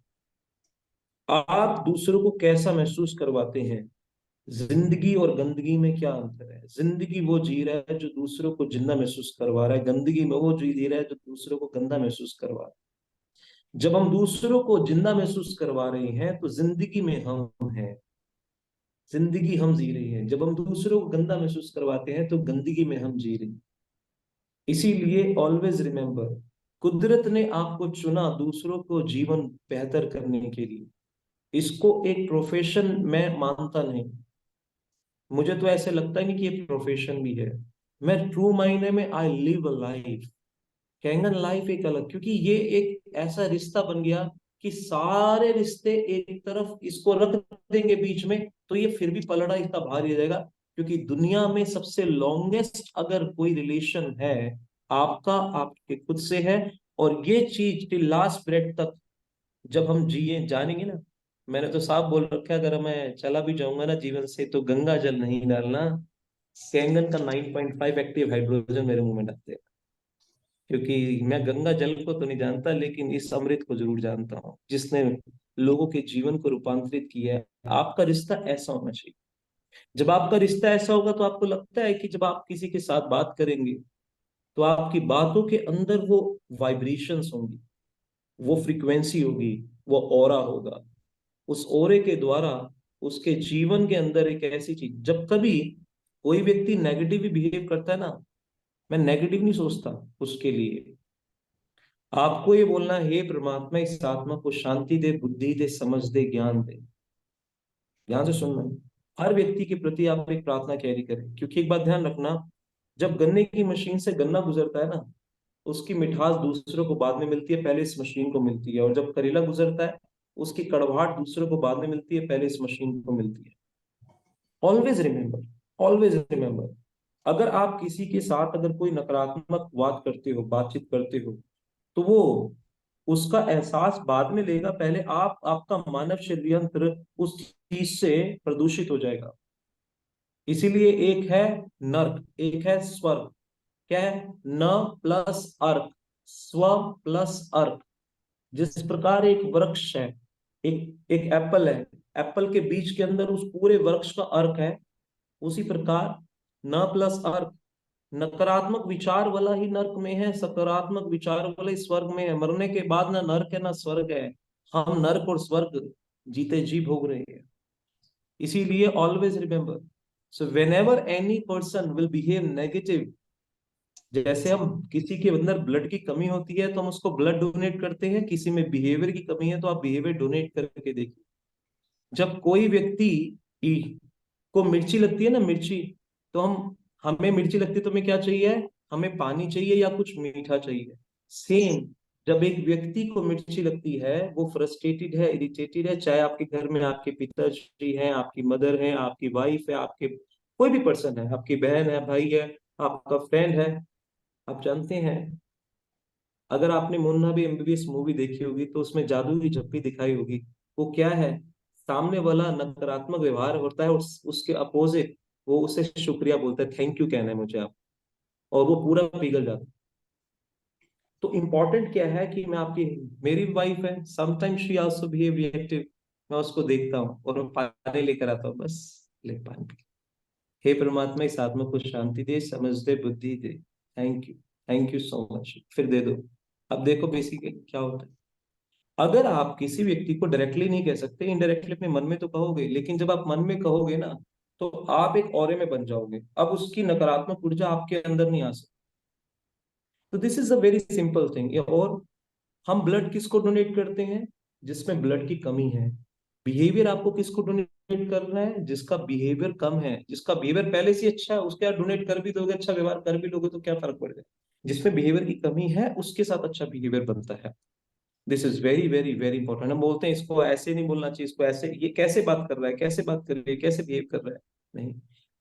आप दूसरों को कैसा महसूस करवाते हैं। जिंदगी और गंदगी में क्या अंतर है। जिंदगी वो जी रहा है जो दूसरों को जिंदा महसूस करवा रहा है, गंदगी में वो जी रहा है जो दूसरों को गंदा महसूस करवा रहा है। जब हम दूसरों को जिंदा महसूस करवा रहे हैं तो जिंदगी में हम हैं, जिंदगी हम जी रही है। जब हम दूसरों को गंदा महसूस करवाते हैं तो गंदगी में हम जी रहे हैं। इसीलिए ऑलवेज रिमेंबर, कुदरत ने आपको चुना दूसरों को जीवन बेहतर करने के लिए। इसको एक प्रोफेशन मैं मानता नहीं। मुझे तो ऐसे लगता ही नहीं कि ये प्रोफेशन भी है। मैं ट्रू मायने में I live a life. Kangen life एक अलग, क्योंकि ये एक ऐसा रिश्ता बन गया कि सारे रिश्ते एक तरफ इसको रख देंगे बीच में तो ये फिर भी पलड़ा इतना भारी हो जाएगा। क्योंकि दुनिया में सबसे लॉन्गेस्ट अगर कोई रिलेशन है आपका आपके खुद से है। और ये चीज टिल लास्ट ब्रेथ तक जब हम जिए जानेंगे ना। मैंने तो साफ बोल रखा है, अगर मैं चला भी जाऊंगा ना जीवन से तो गंगा जल नहीं डालना। कैंगन का 9.5 एक्टिव हाइड्रोजन मेरे मुंह में डालते हैं। क्योंकि मैं गंगा जल को तो नहीं जानता लेकिन इस अमृत को जरूर जानता हूँ जिसने लोगों के जीवन को रूपांतरित किया है। आपका रिश्ता ऐसा होना चाहिए। जब आपका रिश्ता ऐसा होगा तो आपको लगता है कि जब आप किसी के साथ बात करेंगे तो आपकी बातों के अंदर वो वाइब्रेशंस होंगी, वो फ्रीक्वेंसी होगी, वो ऑरा होगा। उस ओरे के द्वारा उसके जीवन के अंदर एक ऐसी चीज, जब कभी कोई व्यक्ति नेगेटिव बिहेव करता है ना, मैं नेगेटिव नहीं सोचता उसके लिए। आपको ये बोलना है, हे परमात्मा इस आत्मा को शांति दे, बुद्धि दे, समझ दे, ज्ञान दे। ध्यान से सुनना, हर व्यक्ति के प्रति आप एक प्रार्थना कैरी करें। क्योंकि एक बात ध्यान रखना, जब गन्ने की मशीन से गन्ना गुजरता है ना, उसकी मिठास दूसरों को बाद में मिलती है, पहले इस मशीन को मिलती है। और जब करेला गुजरता है उसकी कड़वाहट दूसरों को बाद में मिलती है, पहले इस मशीन को मिलती है। ऑलवेज रिमेंबर, ऑलवेज रिमेंबर, अगर आप किसी के साथ अगर कोई नकारात्मक बात करते हो, बातचीत करते हो, तो वो उसका एहसास बाद में लेगा। पहले आप आपका मानव षड्यंत्र उस चीज से प्रदूषित हो जाएगा। इसीलिए एक है नर्क, एक है स्वर्ग। क्या है? न प्लस अर्क। स्व प्लस अर्क। जिस प्रकार एक वृक्ष है, एक एप्पल है, एप्पल के बीज के अंदर उस पूरे वृक्ष का अर्क है, उसी प्रकार न प्लस अर्क, नकारात्मक विचार वाला ही नर्क में है, सकारात्मक विचार वाला ही स्वर्ग में है। मरने के बाद ना नर्क है ना स्वर्ग है, हम नर्क और स्वर्ग जीते जी भोग रहे हैं। इसीलिए always remember, so when ever any person will behave negative, जैसे हम किसी के अंदर ब्लड की कमी होती है तो हम उसको ब्लड डोनेट करते हैं, किसी में बिहेवियर की कमी है तो आप बिहेवियर डोनेट करके देखिए। जब कोई व्यक्ति को मिर्ची लगती है ना, मिर्ची, तो हमें मिर्ची लगती है तो हमें क्या चाहिए, हमें पानी चाहिए या कुछ मीठा चाहिए। सेम, जब एक व्यक्ति को मिर्ची लगती है, वो फ्रस्ट्रेटेड है, इरिटेटेड है, चाहे आपके घर में आपके पिताजी हैं, आपकी मदर है, आपकी वाइफ है, आपके कोई भी पर्सन है, आपकी बहन है, भाई है, आपका फ्रेंड है। आप जानते हैं, अगर आपने मुन्ना भी एमबीबीएस मूवी देखी होगी तो उसमें जादू की झप्पी दिखाई होगी। वो क्या है, सामने वाला नकारात्मक व्यवहार होता है, उसके अपोजिट वो उसे शुक्रिया बोलता है, थैंक यू कहना है मुझे आप, और वो पूरा पिघल जाता है। तो इम्पोर्टेंट क्या है कि मैं आपकी, मेरी वाइफ है, sometimes she also behave reactive, मैं उसको देखता हूँ और मैं पानी लेकर आता हूँ, बस ले पानी पी। हे परमात्मा, इस आत्मा को शांति दे, समझ दे, बुद्धि दे, थैंक यू सो मच, फिर दे दो। अब देखो बेसिकली क्या होता है, अगर आप किसी व्यक्ति को डायरेक्टली नहीं कह सकते, इनडायरेक्टली अपने मन में तो कहोगे, लेकिन जब आप मन में कहोगे ना तो आप एक औरे में बन जाओगे, अब उसकी नकारात्मक ऊर्जा आपके अंदर नहीं आ सकती। तो this is a very simple thing. और हम ब्लड किसको डोनेट करते हैं, जिसमें ब्लड की कमी है। बिहेवियर आपको किसको डोनेट करना है, जिसका बिहेवियर कम है, जिसका बिहेवियर पहले से अच्छा है, उसके आप डोनेट कर भी दोगे, अच्छा व्यवहार कर भी लोगे तो क्या फर्क पड़ेगा। जिसमें बिहेवियर की कमी है उसके साथ अच्छा बिहेवियर बनता है। This is very very very important. हम बोलते हैं इसको ऐसे नहीं बोलना चाहिए, इसको ऐसे, ये कैसे बात कर रहा है, कैसे बात कर रही है, कैसे बिहेव कर रहा है। नहीं,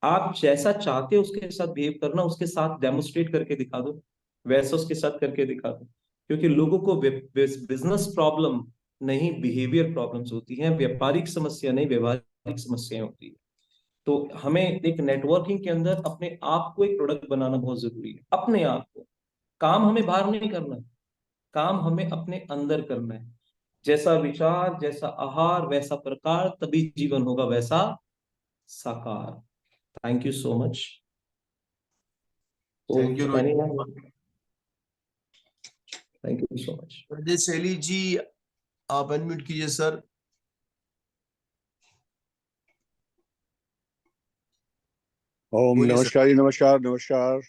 आप जैसा चाहते हो उसके साथ बिहेव करना, उसके साथ डेमोस्ट्रेट करके दिखा दो, वैसा उसके साथ करके दिखा दो। क्योंकि लोगों को बिजनेस प्रॉब्लम नहीं, बिहेवियर प्रॉब्लम्स होती हैं, व्यापारिक समस्या नहीं, व्यवहारिक समस्याएं होती है। तो हमें एक नेटवर्किंग के अंदर अपने आप को एक प्रोडक्ट बनाना बहुत जरूरी है, अपने आप को। काम हमें बाहर नहीं करना, काम हमें अपने अंदर करना है। जैसा विचार, जैसा आहार, वैसा प्रकार, तभी जीवन होगा वैसा साकार। Thank you so much. Thank you Rohit. Thank you so much. Sanjay Sally ji, आप अनम्यूट कीजिए सर। ओम बोलिए सर। नमस्कार जी, नमस्कार नमस्कार।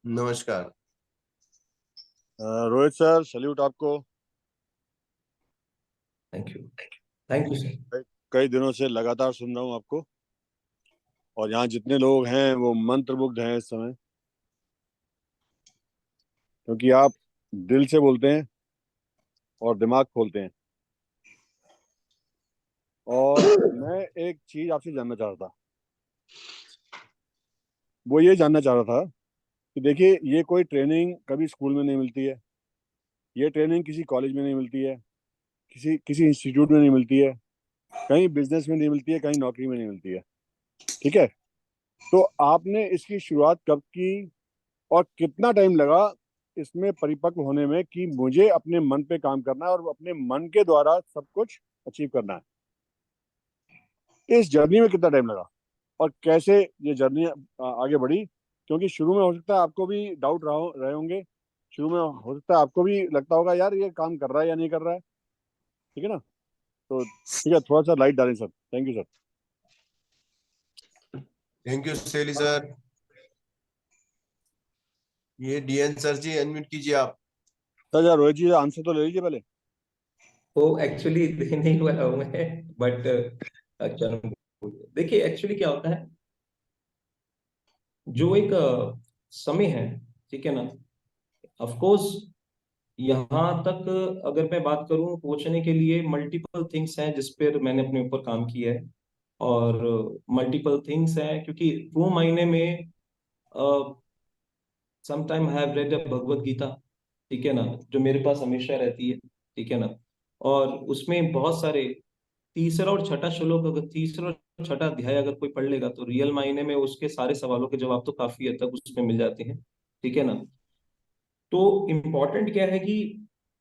नमस्कार। रोहित सर, सल्यूट आपको। Thank you, thank you sir. कई दिनों से लगातार सुन रहा हूँ आपको, और यहाँ जितने लोग हैं वो मंत्रमुग्ध हैं इस समय, क्योंकि आप दिल से बोलते हैं और दिमाग खोलते हैं। और मैं एक चीज आपसे जानना चाह रहा था, वो ये जानना चाह रहा था कि देखिए, ये कोई ट्रेनिंग कभी स्कूल में नहीं मिलती है, ये ट्रेनिंग किसी कॉलेज में नहीं मिलती है, किसी किसी इंस्टीट्यूट में नहीं मिलती है, कहीं बिजनेस में नहीं मिलती है, कहीं नौकरी में नहीं मिलती है। ठीक है, तो आपने इसकी शुरुआत कब की और कितना टाइम लगा इसमें परिपक्व होने में कि मुझे अपने मन पे काम करना है और अपने मन के द्वारा सब कुछ अचीव करना है। इस जर्नी में कितना टाइम लगा और कैसे ये जर्नी आगे बढ़ी? क्योंकि शुरू में हो सकता है आपको भी डाउट रहे होंगे, शुरू में हो सकता है आपको भी लगता होगा यार ये काम कर रहा है या नहीं कर रहा है। ठीक है ना? तो ठीक है, थोड़ा सा लाइट डालें sir. Thank you sir. Thank you Sally sir. ये डीएन सर जी, अनम्यूट कीजिए आप। सर यार, रोहित जी आंसर तो ले लीजिए पहले। वो एक्चुअली देने ही वाला हूं मैं, बट देखिए एक्चुअली क्या होता है, जो एक समय है, ठीक है ना, ऑफ कोर्स यहाँ तक अगर मैं बात करूं, पहुंचने के लिए मल्टीपल थिंग्स हैं जिस पर मैंने अपने ऊपर काम किया है, और मल्टीपल थिंग्स हैं क्योंकि वो मायने में समटाइम आई हैव रेड अ भगवत गीता, ठीक है ना, जो मेरे पास हमेशा रहती है, ठीक है ना, और उसमें बहुत सारे तीसरा और छठा श्लोक, अगर तीसरा और छठा अध्याय अगर कोई पढ़ लेगा तो रियल मायने में उसके सारे सवालों के जवाब तो काफी हद तक उसमें मिल जाते हैं, ठीक है ना। तो इम्पोर्टेंट क्या है कि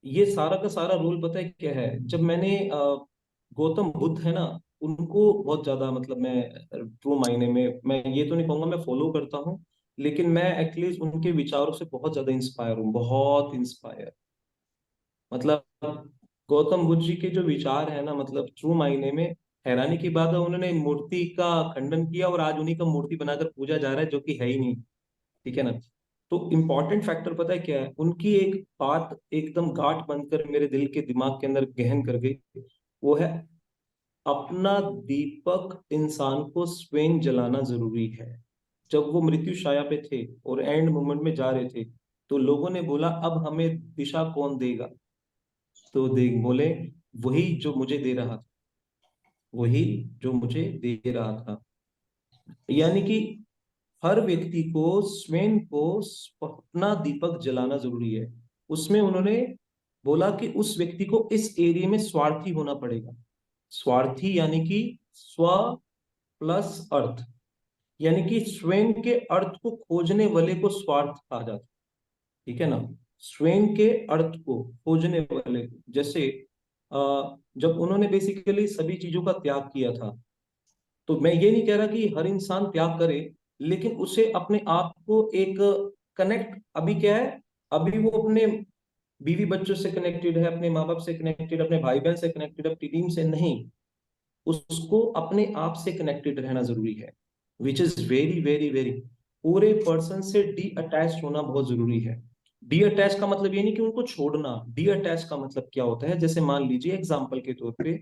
ये सारा का सारा रोल पता है क्या है, जब मैंने गौतम बुद्ध है ना, उनको बहुत ज्यादा मतलब मैं ट्रू मायने में मैं ये तो नहीं कहूंगा मैं फॉलो करता हूँ, लेकिन मैं एटलीस्ट उनके विचारों से बहुत ज्यादा इंस्पायर हूँ, बहुत इंस्पायर। मतलब गौतम बुद्ध जी के जो विचार है ना, मतलब ट्रू मायने में हैरानी की बात है, उन्होंने मूर्ति का खंडन किया और आज उन्हीं का मूर्ति बनाकर पूजा जा रहा है, जो कि है ही नहीं। ठीक है ना। तो इम्पोर्टेंट फैक्टर पता है क्या है, उनकी एक बात एकदम गांठ बनकर मेरे दिल के दिमाग के अंदर गहन कर गई। वो है, अपना दीपक इंसान को स्वयं जलाना जरूरी है। जब वो मृत्यु छाया पे थे और एंड मोमेंट में जा रहे थे, तो लोगों ने बोला अब हमें दिशा कौन देगा, तो देख बोले, वही जो मुझे दे रहा था, वही जो मुझे दे रहा था। यानी कि हर व्यक्ति को स्वयं को अपना दीपक जलाना जरूरी है। उसमें उन्होंने बोला कि उस व्यक्ति को इस एरिया में स्वार्थी होना पड़ेगा। स्वार्थी यानी कि स्व प्लस अर्थ, यानी कि स्वयं के अर्थ को खोजने वाले को स्वार्थ कहा जाता है। ठीक है ना। स्वयं के अर्थ को खोजने वाले को, जैसे जब उन्होंने बेसिकली सभी चीजों का त्याग किया था, तो मैं ये नहीं कह रहा कि हर इंसान त्याग करे, लेकिन उसे अपने आप को एक कनेक्ट, अभी क्या है, अभी वो अपने बीवी बच्चों से कनेक्टेड है, अपने माँ बाप से कनेक्टेड, अपने भाई बहन से कनेक्टेड, अपनी टीम से नहीं, उसको अपने आप से कनेक्टेड रहना जरूरी है, विच इज वेरी वेरी वेरी। पूरे पर्सन से डी अटैच होना बहुत जरूरी है। डी अटैच का मतलब ये नहीं कि उनको छोड़ना, डी अटैच का मतलब क्या होता है, जैसे मान लीजिए एग्जाम्पल के तौर पे,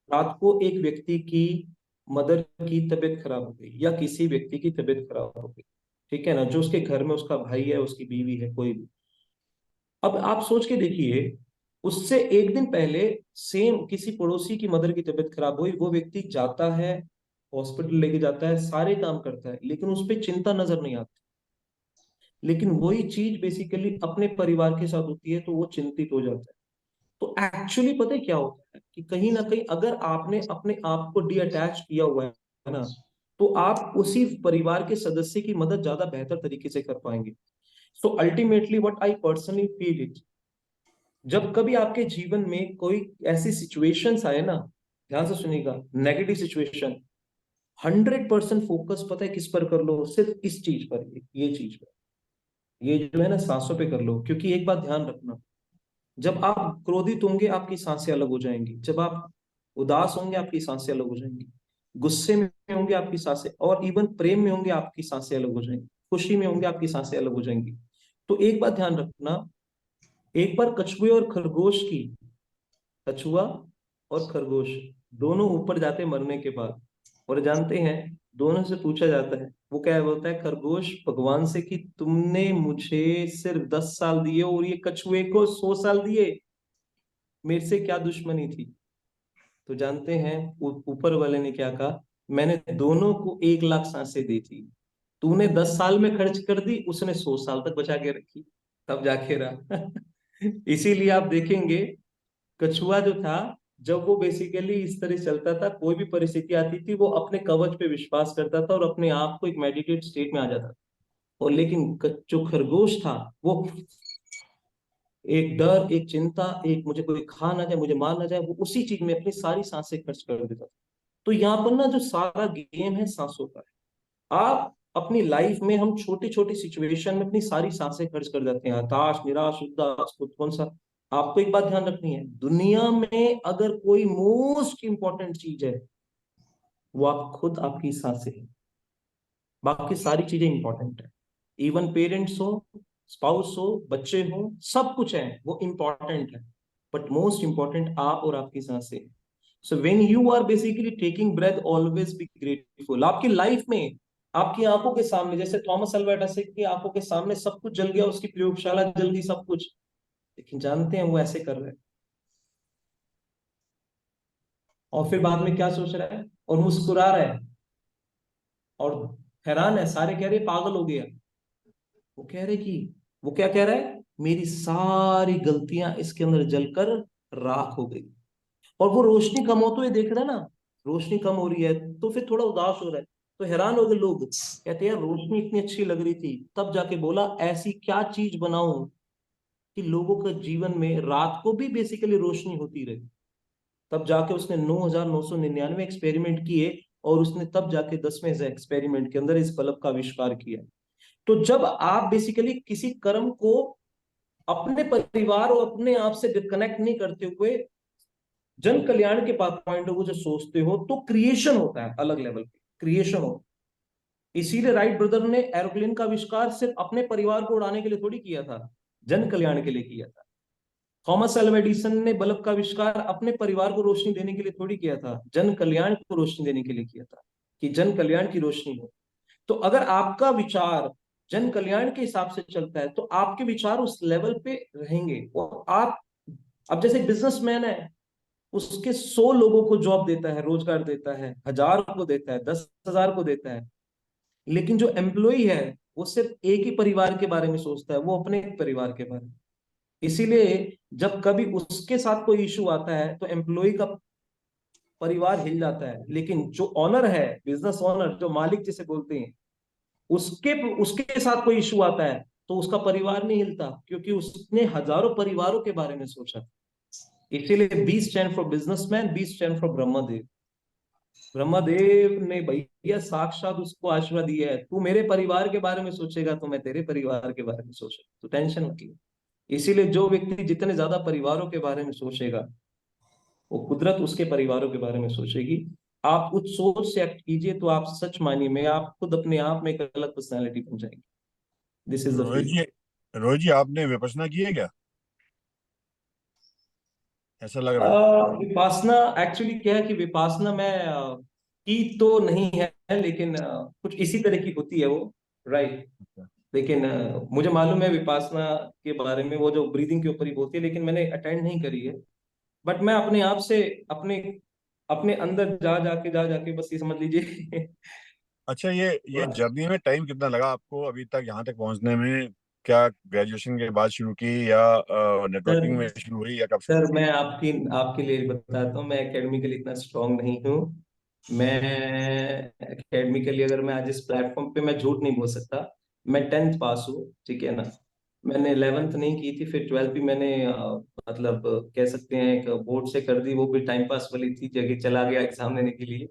रात को एक व्यक्ति की मदर की तबीयत खराब हो गई या किसी व्यक्ति की तबीयत खराब हो गई, ठीक है ना, जो उसके घर में उसका भाई है, उसकी बीवी है, कोई भी। अब आप सोच के देखिए, उससे एक दिन पहले सेम किसी पड़ोसी की मदर की तबीयत खराब हुई, वो व्यक्ति जाता है, हॉस्पिटल लेके जाता है, सारे काम करता है, लेकिन उस पर चिंता नजर नहीं आती। लेकिन वही चीज बेसिकली अपने परिवार के साथ होती है तो वो चिंतित हो जाता है। तो एक्चुअली पता है क्या होता है कि कहीं ना कहीं अगर आपने अपने आप को डी अटैच किया हुआ है ना, तो आप उसी परिवार के सदस्य की मदद ज्यादा बेहतर तरीके से कर पाएंगे। So ultimately what I personally feel it, जब कभी आपके जीवन में कोई ऐसी सिचुएशंस आए ना, ध्यान से सुनिएगा, नेगेटिव सिचुएशन, 100% फोकस पता है किस पर कर लो, सिर्फ इस चीज पर, ये चीज पर, ये जो है ना सांसों पे कर लो। क्योंकि एक बात ध्यान रखना, जब आप क्रोधित होंगे आपकी सांसें अलग हो जाएंगी, जब आप उदास होंगे आपकी सांसें अलग हो जाएंगी, गुस्से में होंगे आपकी सांसें, और इवन प्रेम में होंगे आपकी सांसें अलग हो जाएंगी, खुशी में होंगे आपकी सांसें अलग हो जाएंगी। तो एक बात ध्यान रखना, एक बार कछुए और खरगोश की, कछुआ और खरगोश दोनों ऊपर जाते मरने के बाद, और जानते हैं दोनों से पूछा जाता है, वो क्या बोलता है खरगोश भगवान से कि तुमने मुझे सिर्फ 10 साल दिए और ये कछुए को 100 साल दिए, मेरे से क्या दुश्मनी थी। तो जानते हैं ऊपर वाले ने क्या कहा, मैंने दोनों को 1 लाख सांसें दी थी, तूने 10 साल में खर्च कर दी, उसने 100 साल तक बचा के रखी, तब जाके रहा। इसीलिए आप देखेंगे कछुआ जो था, जब वो बेसिकली इस तरह चलता था, कोई भी परिस्थिति आती थी वो अपने कवच पे विश्वास करता था और अपने आप को एक मेडिटेट स्टेट में आ जाता था। और लेकिन जो खरगोश था, वो एक डर, एक चिंता, एक मुझे कोई खा ना जाए, मुझे मार ना जाए, वो उसी चीज में अपनी सारी सांसें खर्च कर देता था। तो यहाँ पर ना जो सारा गेम है सांसों का है। आप अपनी लाइफ में, हम छोटी छोटी सिचुएशन में अपनी सारी सांसें खर्च कर जाते हैं, हताश, निराश, उदास, खुद कौन सा। आपको एक बात ध्यान रखनी है, दुनिया में अगर कोई मोस्ट इंपॉर्टेंट चीज है, वो आप खुद, आपकी सांसें हैं। बाकी सारी चीजें इंपॉर्टेंट है, इवन पेरेंट्स हो, स्पाउस हो, बच्चे हो, सब कुछ है वो इंपॉर्टेंट है, बट मोस्ट इंपॉर्टेंट आप और आपकी सांसें। So when you are basically taking breath, always be grateful. आपकी लाइफ में आपकी आंखों के सामने, जैसे थॉमस अल्वा एडिसन की आंखों के सामने सब कुछ जल गया, उसकी प्रयोगशाला जल गई, सब कुछ, लेकिन जानते हैं वो ऐसे कर रहे हैं, और फिर बाद में क्या सोच रहा है, और मुस्कुरा रहा है, और हैरान है, सारे कह रहे पागल हो गया। वो कह रहे कि, वो क्या कह रहा है, मेरी सारी गलतियां इसके अंदर जलकर राख हो गई। और वो रोशनी कम होते हुए देख रहा है ना, रोशनी कम हो रही है, तो फिर थोड़ा उदास हो रहा है। तो हैरान हो गए लोग, कहते हैं यार रोशनी इतनी अच्छी लग रही थी, तब जाके बोला ऐसी क्या चीज बनाऊं कि लोगों के जीवन में रात को भी बेसिकली रोशनी होती रही। तब जाके उसने 9,999 एक्सपेरिमेंट किए और उसने तब जाके 10वें एक्सपेरिमेंट के अंदर इस बल्ब का आविष्कार किया। तो जब आप बेसिकली किसी कर्म को अपने परिवार और अपने आप से डिस्कनेक्ट नहीं करते हुए जन कल्याण के पॉइंट ऑफ व्यू से सोचते हो, तो क्रिएशन होता है, अलग लेवल पे क्रिएशन होता है। इसीलिए राइट ब्रदर ने एरोप्लेन का आविष्कार सिर्फ अपने परिवार को उड़ाने के लिए थोड़ी किया था, जन कल्याण के लिए किया था। थॉमस एल्वा एडिसन ने बल्ब का आविष्कार अपने परिवार को रोशनी देने के लिए थोड़ी किया था, जन कल्याण को रोशनी देने के लिए किया था, कि जन कल्याण की रोशनी हो। तो अगर आपका विचार जन कल्याण के हिसाब से चलता है, तो आपके विचार उस लेवल पे रहेंगे। और आप, अब जैसे बिजनेसमैन है, उसके 100 लोगों को जॉब देता है, रोजगार देता है, 1000 को देता है, 10,000 को देता है, लेकिन जो एम्प्लॉय है वो सिर्फ एक ही परिवार के बारे में सोचता है, वो अपने परिवार के बारे में। इसीलिए जब कभी उसके साथ कोई इशू आता है तो एम्प्लॉय का परिवार हिल जाता है, लेकिन जो ऑनर है, बिजनेस ऑनर, जो मालिक जिसे बोलते हैं, उसके उसके साथ कोई इशू आता है तो उसका परिवार नहीं हिलता, क्योंकि उसने हजारों परिवारों के बारे में सोचा। इसीलिए B stand for businessman, B stand for Brahmadev. Brahmadev ने भैया साक्षात उसको आशीर्वाद दिया है, तू मेरे परिवार के बारे में सोचेगा तो मैं तेरे परिवार के बारे में सोचेगा, तो टेंशन मत ले। इसीलिए जो व्यक्ति जितने ज्यादा परिवारों के बारे में सोचेगा, वो कुदरत उसके परिवारों के बारे में सोचेगी। आप उस सोच से एक्ट कीजिए तो आप सच मानिए में आप खुद अपने आप में एक अलग पर्सनैलिटी बन जाएंगे। This is the Rohit feel. जी, रोहित जी आपने विपश्यना की है क्या? ऐसा लग रहा है। विपासना एक्चुअली क्या है कि विपासना में की तो नहीं है, लेकिन कुछ इसी तरह की होती है वो, राइट। लेकिन मुझे मालूम है विपासना के बारे में, वो जो ब्रीदिंग के ऊपर ही बोलती है, लेकिन मैंने अटेंड नहीं करी है। बट मैं अपने आप से, अपने अपने अंदर जा जाके बस ये समझ लीजिए। अच्छा, ये जर्नी में टाइम कितना लगा आपको अभी तक यहाँ तक पहुंचने में? क्या ग्रेजुएशन के बाद शुरू की, या सर नेटवर्किंग में शुरू हुई, या कब शुरू सर हुई? मैं आपकी आपके लिए बताता हूँ, मैं एकेडमिकली इतना स्ट्रांग नहीं हूँ। मैं एकेडमिकली, अगर मैं आज इस प्लेटफॉर्म पे, मैं झूठ नहीं बोल सकता। मैं 10th पास हूँ, ठीक है ना। मैंने 11th नहीं की थी, फिर 12th भी मैंने मतलब कह सकते हैं एक बोर्ड से कर दी, वो भी टाइम पास वाली थी, जगह चला गया एग्जाम देने के लिए।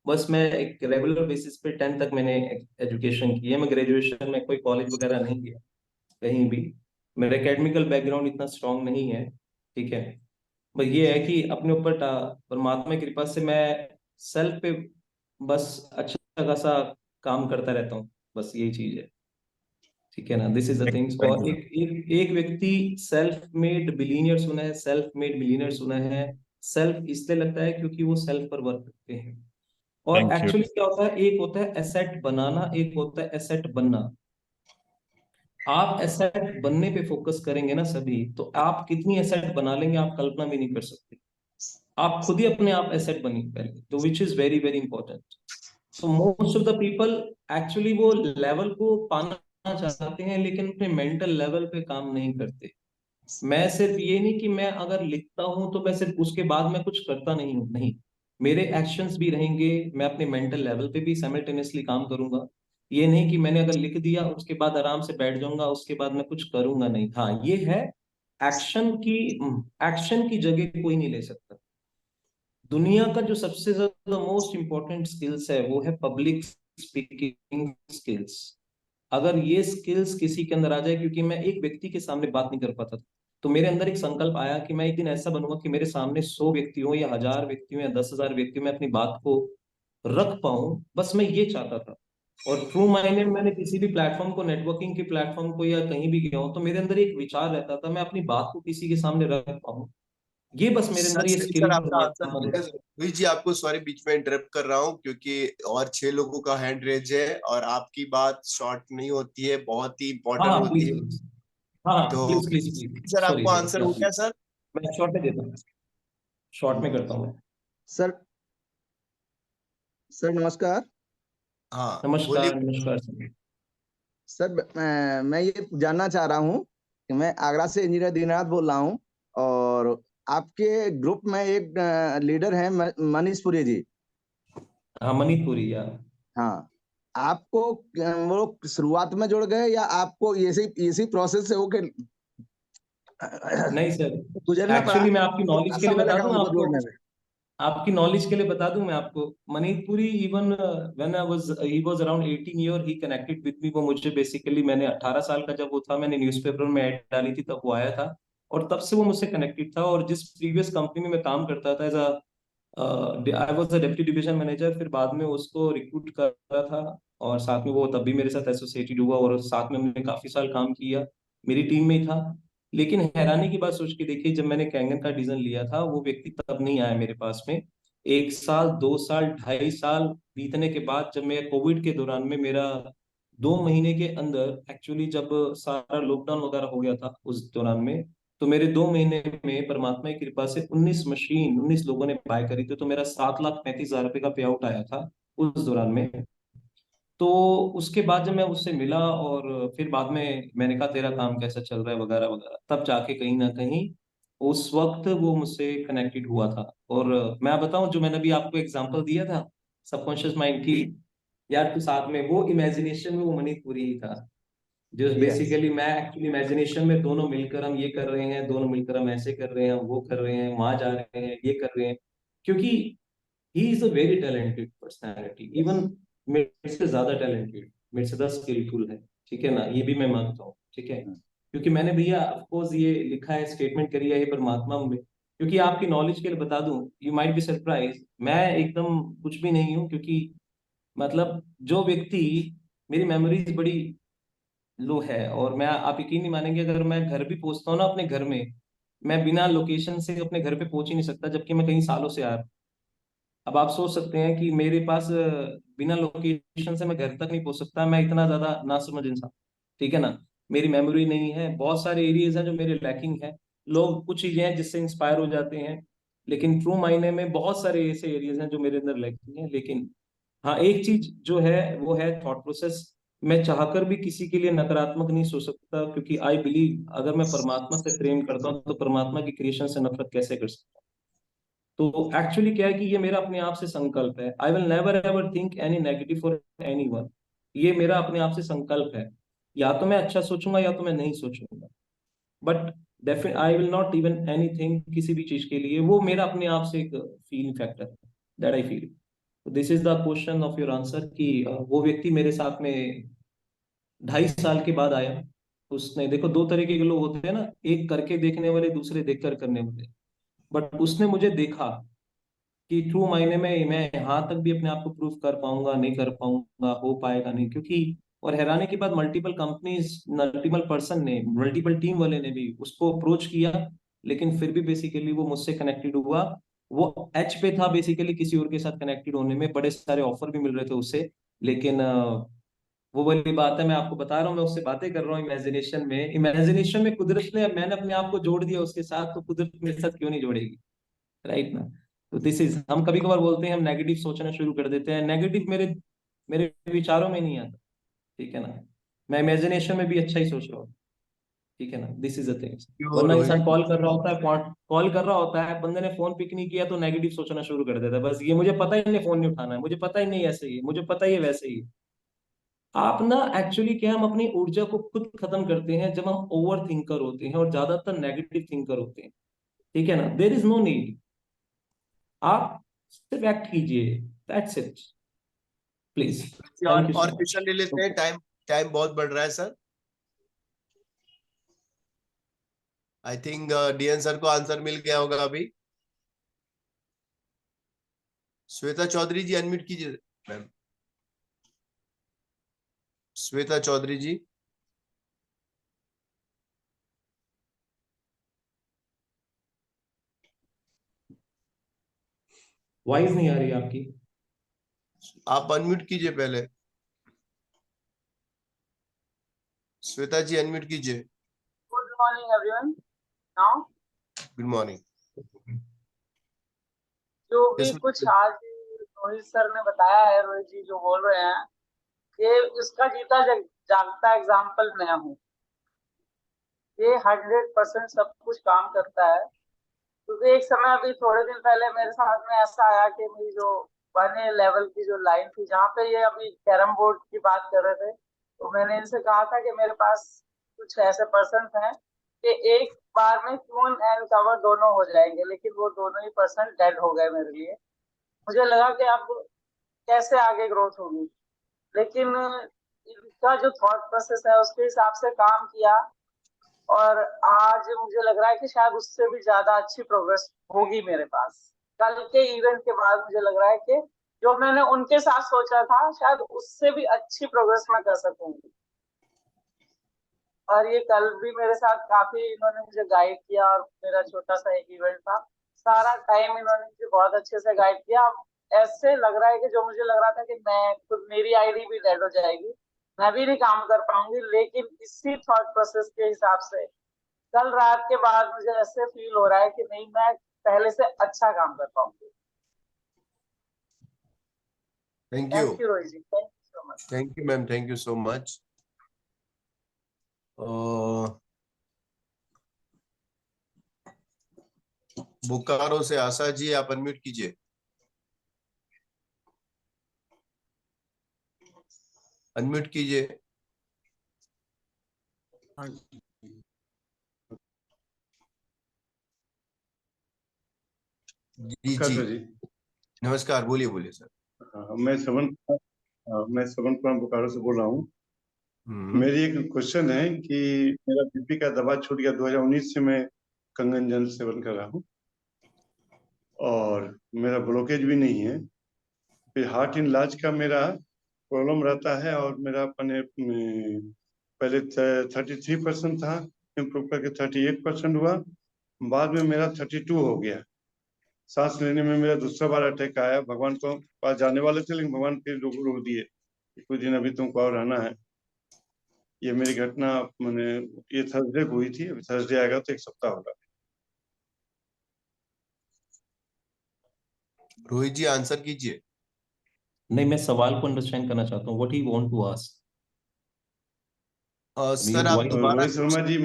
बस मैं एक रेगुलर बेसिस पे 10th तक मैंने एजुकेशन की है। मैं ग्रेजुएशन में कोई कॉलेज वगैरह नहीं किया कहीं भी। मेरा एकेडमिकल बैकग्राउंड इतना स्ट्रांग नहीं है, ठीक है। बस ये है कि अपने ऊपर परमात्मा की कृपा से मैं सेल्फ पे बस अच्छा खासा काम करता रहता हूँ, बस यही चीज है, ठीक है ना। This is the things. Thank और यू। एक व्यक्ति सेल्फ मेड बिलीनियर सुना है, सेल्फ मेड मिलीनियर सुना है। सेल्फ इसलिए लगता है क्योंकि वो सेल्फ पर वर्क करते हैं। और थैंक यू। एक्चुअली क्या होता है, एक होता है एसेट बनाना, एक होता है एसेट बनना। आप एसेट बनने पे फोकस करेंगे ना सभी, तो आप कितनी एसेट बना लेंगे आप कल्पना भी नहीं कर सकते। आप खुद ही अपने आप एसेट बनिए पहले, तो which is very very important. तो most of the people actually वो लेवल को पाना चाहते हैं, लेकिन अपने मेंटल लेवल पे काम नहीं करते। मैं सिर्फ ये नहीं कि मैं अगर लिखता हूं तो मैं सिर्फ उसके बाद मैं कुछ करता नहीं हूं, नहीं। मेरे एक्शंस भी रहेंगे, मैं अपने मेंटल लेवल पे भी साइमल्टेनियसली काम करूंगा। ये नहीं कि मैंने अगर लिख दिया उसके बाद आराम से बैठ जाऊंगा, उसके बाद मैं कुछ करूंगा नहीं। हाँ ये है, एक्शन की जगह कोई नहीं ले सकता। दुनिया का जो सबसे ज्यादा मोस्ट इंपॉर्टेंट स्किल्स है वो है पब्लिक स्पीकिंग स्किल्स। अगर ये स्किल्स किसी के अंदर आ जाए, क्योंकि मैं एक व्यक्ति के सामने बात नहीं कर पाता था, तो मेरे अंदर एक संकल्प आया कि मैं एक दिन ऐसा बनूंगा कि मेरे सामने 100 व्यक्ति हो या 1000 व्यक्ति हो या 10,000 व्यक्ति हो, मैं अपनी बात को रख पाऊं, बस मैं ये चाहता था। और ट्रू मायने में मैंने किसी भी प्लेटफॉर्म को, नेटवर्किंग के प्लेटफॉर्म को या कहीं भी गया हूं, तो मेरे अंदर एक विचार रहता था, मैं अपनी बात को किसी के सामने रख पाऊं। ये बस मेरे सर अंदर ये सही स्किल सर, आपका आंसर परमात्मा हो ने। गया। रोहित जी आपको सॉरी बीच में इंटरप्ट कर रहा हूँ, क्योंकि और 6 लोगों का हैंड रेज है और आपकी बात शॉर्ट नहीं होती है, बहुत ही हाँ इंपॉर्टेंट हाँ होती प्लीज है। प्लीज, हाँ हाँ तो please please please, sir sorry आपको सॉरी, आंसर या हो गया प्लीज। सर? मैं शॉर्ट में देता हूँ, शॉर्ट में करता हूँ मैं। सर सर नमस्कार। हाँ बोलिए। नमस्कार नमस्कार सर। सर मैं ये जानना चाह रहा हूँ कि मैं आगरा से इंजीनियर दीनानाथ बोल रहा हूँ, और आपके ग्रुप में एक लीडर हैं मनीष पुरी जी। हाँ मणिपुरी या। हाँ, आपको वो शुरुआत में जुड़ गए या आपको इसी इसी प्रोसेस से होके नहीं सर, तुझे भी मैं एक्चुअली मैं आपकी कितना नॉलेज के लिए समय बता लगा दूं उनको आपको, जोड़ने में? आपकी नॉलेज के लिए बता दूं मैं आपको, Manipuri even when I was he was around 18 year he connected with me. वो मुझे बेसिकली, मैंने 18 साल का जब वो था, मैंने न्यूज़पेपर में ऐड डाली थी तब वो आया था, और तब से वो मुझसे कनेक्टेड था। और जिस प्रीवियस कंपनी में मैं काम करता था as a, I was a deputy division manager, फिर बाद में उसको रिक्रूट कर रहा था, और साथ में वो तब भी मेरे साथ एसोसिएटेड हुआ, और साथ में हमने काफी साल काम किया, मेरी टीम में ही था। लेकिन हैरानी की बात सोच के देखिए, जब मैंने कैंगन का डिसीजन लिया था, वो व्यक्ति तब नहीं आया मेरे पास में। 1 साल, 2 साल, 2.5 साल बीतने के बाद, जब मैं कोविड के दौरान में, मेरा 2 महीने के अंदर एक्चुअली, जब सारा लॉकडाउन वगैरह हो गया था उस दौरान में, तो मेरे 2 महीने में परमात्मा की कृपा से 19 लोगों ने बाय करी थी, तो मेरा 7,35,000 रुपए का पे आउट आया था उस दौरान में। तो उसके बाद जब मैं उससे मिला, और फिर बाद में मैंने कहा तेरा काम कैसा चल रहा है वगैरह वगैरह, तब जाके कहीं ना कहीं उस वक्त वो मुझसे कनेक्टेड हुआ था। और मैं बताऊं, जो मैंने अभी आपको एग्जांपल दिया था सबकॉन्शियस माइंड की, यार तू साथ में, वो इमेजिनेशन में वो मणिपुरी ही था, जो यस। बेसिकली मैं एक्चुअली इमेजिनेशन में, दोनों मिलकर हम ये कर रहे हैं, दोनों मिलकर हम ऐसे कर रहे हैं, हम वो कर रहे हैं, वहां जा रहे हैं, ये कर रहे हैं। क्योंकि he is a very talented personality, even मेरे से ज्यादा टैलेंटेड, मेरे से 10 स्किलफुल है, ठीक है ना, ये भी मैं मानता हूँ, ठीक है। क्योंकि मैंने भैया ऑफकोर्स ये लिखा है, स्टेटमेंट करी है ये परमात्मा में। क्योंकि आपकी नॉलेज के लिए बता दूं, यू माइट बी सरप्राइज, मैं एकदम कुछ भी नहीं हूँ। क्योंकि मतलब जो व्यक्ति, मेरी मेमोरीज बड़ी लो है, और मैं, आप यकीन नहीं मानेंगे, अगर मैं घर भी पहुंचता हूँ ना अपने घर में, मैं बिना लोकेशन से अपने घर पे पहुंच ही नहीं सकता, जबकि मैं कई सालों से आ रहा हूँ। अब आप सोच सकते हैं कि मेरे पास बिना लोकेशन से मैं घर तक नहीं पहुंच सकता, मैं इतना ज्यादा नासमझ इंसान, ठीक है ना। मेरी मेमोरी नहीं है, बहुत सारे एरियाज हैं जो मेरे लैकिंग है। लोग कुछ चीजें हैं जिससे इंस्पायर हो जाते हैं, लेकिन ट्रू मायने में बहुत सारे ऐसे एरियाज हैं जो मेरे अंदर लैकिंग है। लेकिन हाँ, एक चीज जो है वो है थॉट प्रोसेस। मैं चाहकर भी किसी के लिए नकारात्मक नहीं सोच सकता, क्योंकि आई बिलीव, अगर मैं परमात्मा से प्रेम करता हूँ तो परमात्मा की क्रिएशन से नफरत कैसे कर सकता हूँ। तो एक्चुअली क्या है कि ये मेरा अपने आप से संकल्प है, I will never ever think any negative for anyone. ये मेरा अपने आप से संकल्प है, या तो मैं अच्छा सोचूंगा या तो मैं नहीं सोचूंगा, but definite I will not even anything किसी भी चीज के लिए। वो मेरा अपने आप से एक फीलिंग फैक्टर है, that I feel. This is the question of your answer, कि वो व्यक्ति मेरे साथ में 2.5 साल के बाद आया। उसने, देखो, दो तरीके के लोग होते हैं ना, एक करके देखने वाले, दूसरे देखकर करने वाले। बट उसने मुझे देखा कि ट्रू मायने में मैं यहाँ तक भी अपने आप को प्रूव कर पाऊंगा, नहीं कर पाऊंगा, हो पाएगा नहीं, क्योंकि, और हैरानी की बात, मल्टीपल कंपनीज, मल्टीपल पर्सन ने, मल्टीपल टीम वाले ने भी उसको अप्रोच किया, लेकिन फिर भी बेसिकली वो मुझसे कनेक्टेड हुआ। वो एच पे था बेसिकली, किसी और के साथ कनेक्टेड होने में, बड़े सारे ऑफर भी मिल रहे थे उससे। लेकिन वो वाली बात है, मैं आपको बता रहा हूँ, मैं उससे बातें कर रहा हूँ इमेजिनेशन में, इमेजिनेशन में कुदरत ने, मैंने अपने आप को जोड़ दिया उसके साथ, तो कुदरत मेरे साथ क्यों नहीं जोड़ेगी, राइट ना। तो दिस इज, हम कभी कभार बोलते हैं, हम नेगेटिव सोचना शुरू कर देते हैं, नेगेटिव मेरे मेरे विचारों में नहीं आता, ठीक है ना। मैं इमेजिनेशन में भी अच्छा ही सोच रहा हूँ, ठीक है ना, दिस इज द थिंग। क्यों वरना इंसान रोहित? कॉल कर रहा होता है, कॉल कर रहा होता है, बंदे ने फोन पिक नहीं किया तो नेगेटिव सोचना शुरू कर देता है, बस ये मुझे पता ही नहीं, फोन नहीं उठाना है, मुझे पता ही नहीं ऐसे ही है, मुझे पता ही है वैसे ही है। आप ना, एक्चुअली क्या है, हम अपनी ऊर्जा को खुद खत्म करते हैं जब हम ओवर थिंकर होते हैं, और ज्यादातर नेगेटिव थिंकर होते हैं, ठीक है ना। देर इज नो नीड, आप सिर्फ एक्ट कीजिए, that's it, please. Thank you और सो क्वेश्चन मच। ले लेते हैं, टाइम टाइम बहुत बढ़ रहा है sir. I think DN sir को आंसर मिल गया होगा अभी। श्वेता चौधरी जी अनम्यूट कीजिए मैम। श्वेता चौधरी जी, वॉइस नहीं आ रही आपकी। आप अनम्यूट कीजिए पहले। श्वेता जी अनम्यूट कीजिए। Good morning, everyone. Now, good morning. जो भी कुछ आज रोहित सर ने बताया है, रोहित जी जो बोल रहे हैं, ये इसका जीता जागता एग्जाम्पल मैं हूँ। ये 100% सब कुछ काम करता है। क्योंकि एक समय, अभी थोड़े दिन पहले मेरे साथ में ऐसा आया कि मेरी जो 1A लेवल की जो लाइन थी, जहाँ पे ये अभी कैरम बोर्ड की बात कर रहे थे, तो मैंने इनसे कहा था कि मेरे पास कुछ ऐसे पर्सन हैं कि एक बार में क्यून एंड कवर दोनों हो जाएंगे, लेकिन वो दोनों ही पर्सन डेड हो गए मेरे लिए। मुझे लगा कि अब कैसे आगे ग्रोथ होगी, लेकिन इनका जो थॉट प्रोसेस है उसके हिसाब से काम किया, और आज मुझे लग रहा है कि शायद उससे भी ज्यादा अच्छी प्रोग्रेस होगी मेरे पास। कल के इवेंट के बाद मुझे लग रहा है कि जो मैंने उनके साथ सोचा था शायद उससे भी अच्छी प्रोग्रेस मैं कर सकूंगी। और ये कल भी मेरे साथ काफी इन्होंने मुझे गाइड किया, और मेरा छोटा सा एक इवेंट था, सारा टाइम इन्होंने मुझे बहुत अच्छे से गाइड किया। ऐसे लग रहा है कि जो मुझे लग रहा था कि मैं खुद, मेरी आईडी भी डेड हो जाएगी, मैं भी नहीं काम कर पाऊंगी, लेकिन इसी थॉट प्रोसेस के हिसाब से कल रात के बाद मुझे ऐसे फील हो रहा है कि नहीं, मैं पहले से अच्छा काम कर पाऊंगी। Thank you, thank you Rohit ji, thank you so much. Thank you ma'am, thank you so much. Bokaro से आशा जी, आप अनम्यूट कीजिए। अनम्यूट कीजिए। जी जी, जी नमस्कार, बोलिए बोलिए सर। मैं श्रवण कुमार बोकारो से बोल रहा हूँ। मेरी एक क्वेश्चन है कि मेरा बीपी का दवा छूट गया 2019 से, मैं कंगन जल सेवन कर रहा हूँ और मेरा ब्लॉकेज भी नहीं है। फिर हार्ट इलाज का मेरा प्रॉब्लम रहता है, और मेरा अपने पहले 33% था, इम्प्रूव करके 38% हुआ, बाद में मेरा 32 हो गया। सांस लेने में मेरा दूसरा बार अटैक आया। भगवान को पास जाने वाले थे, लेकिन भगवान फिर रोक दिए, कुछ दिन अभी तुमको और रहना है। ये मेरी घटना मैंने ये थर्सडे को हुई थी, अभी थर्सडे आएगा तो 1 सप्ताह होगा। रोहित जी आंसर कीजिए। नहीं, मैं सवाल को अंडरस्टैंड करना चाहता हूँ। What he want to ask? Sir आप दोबारा, रोहित शर्मा जी,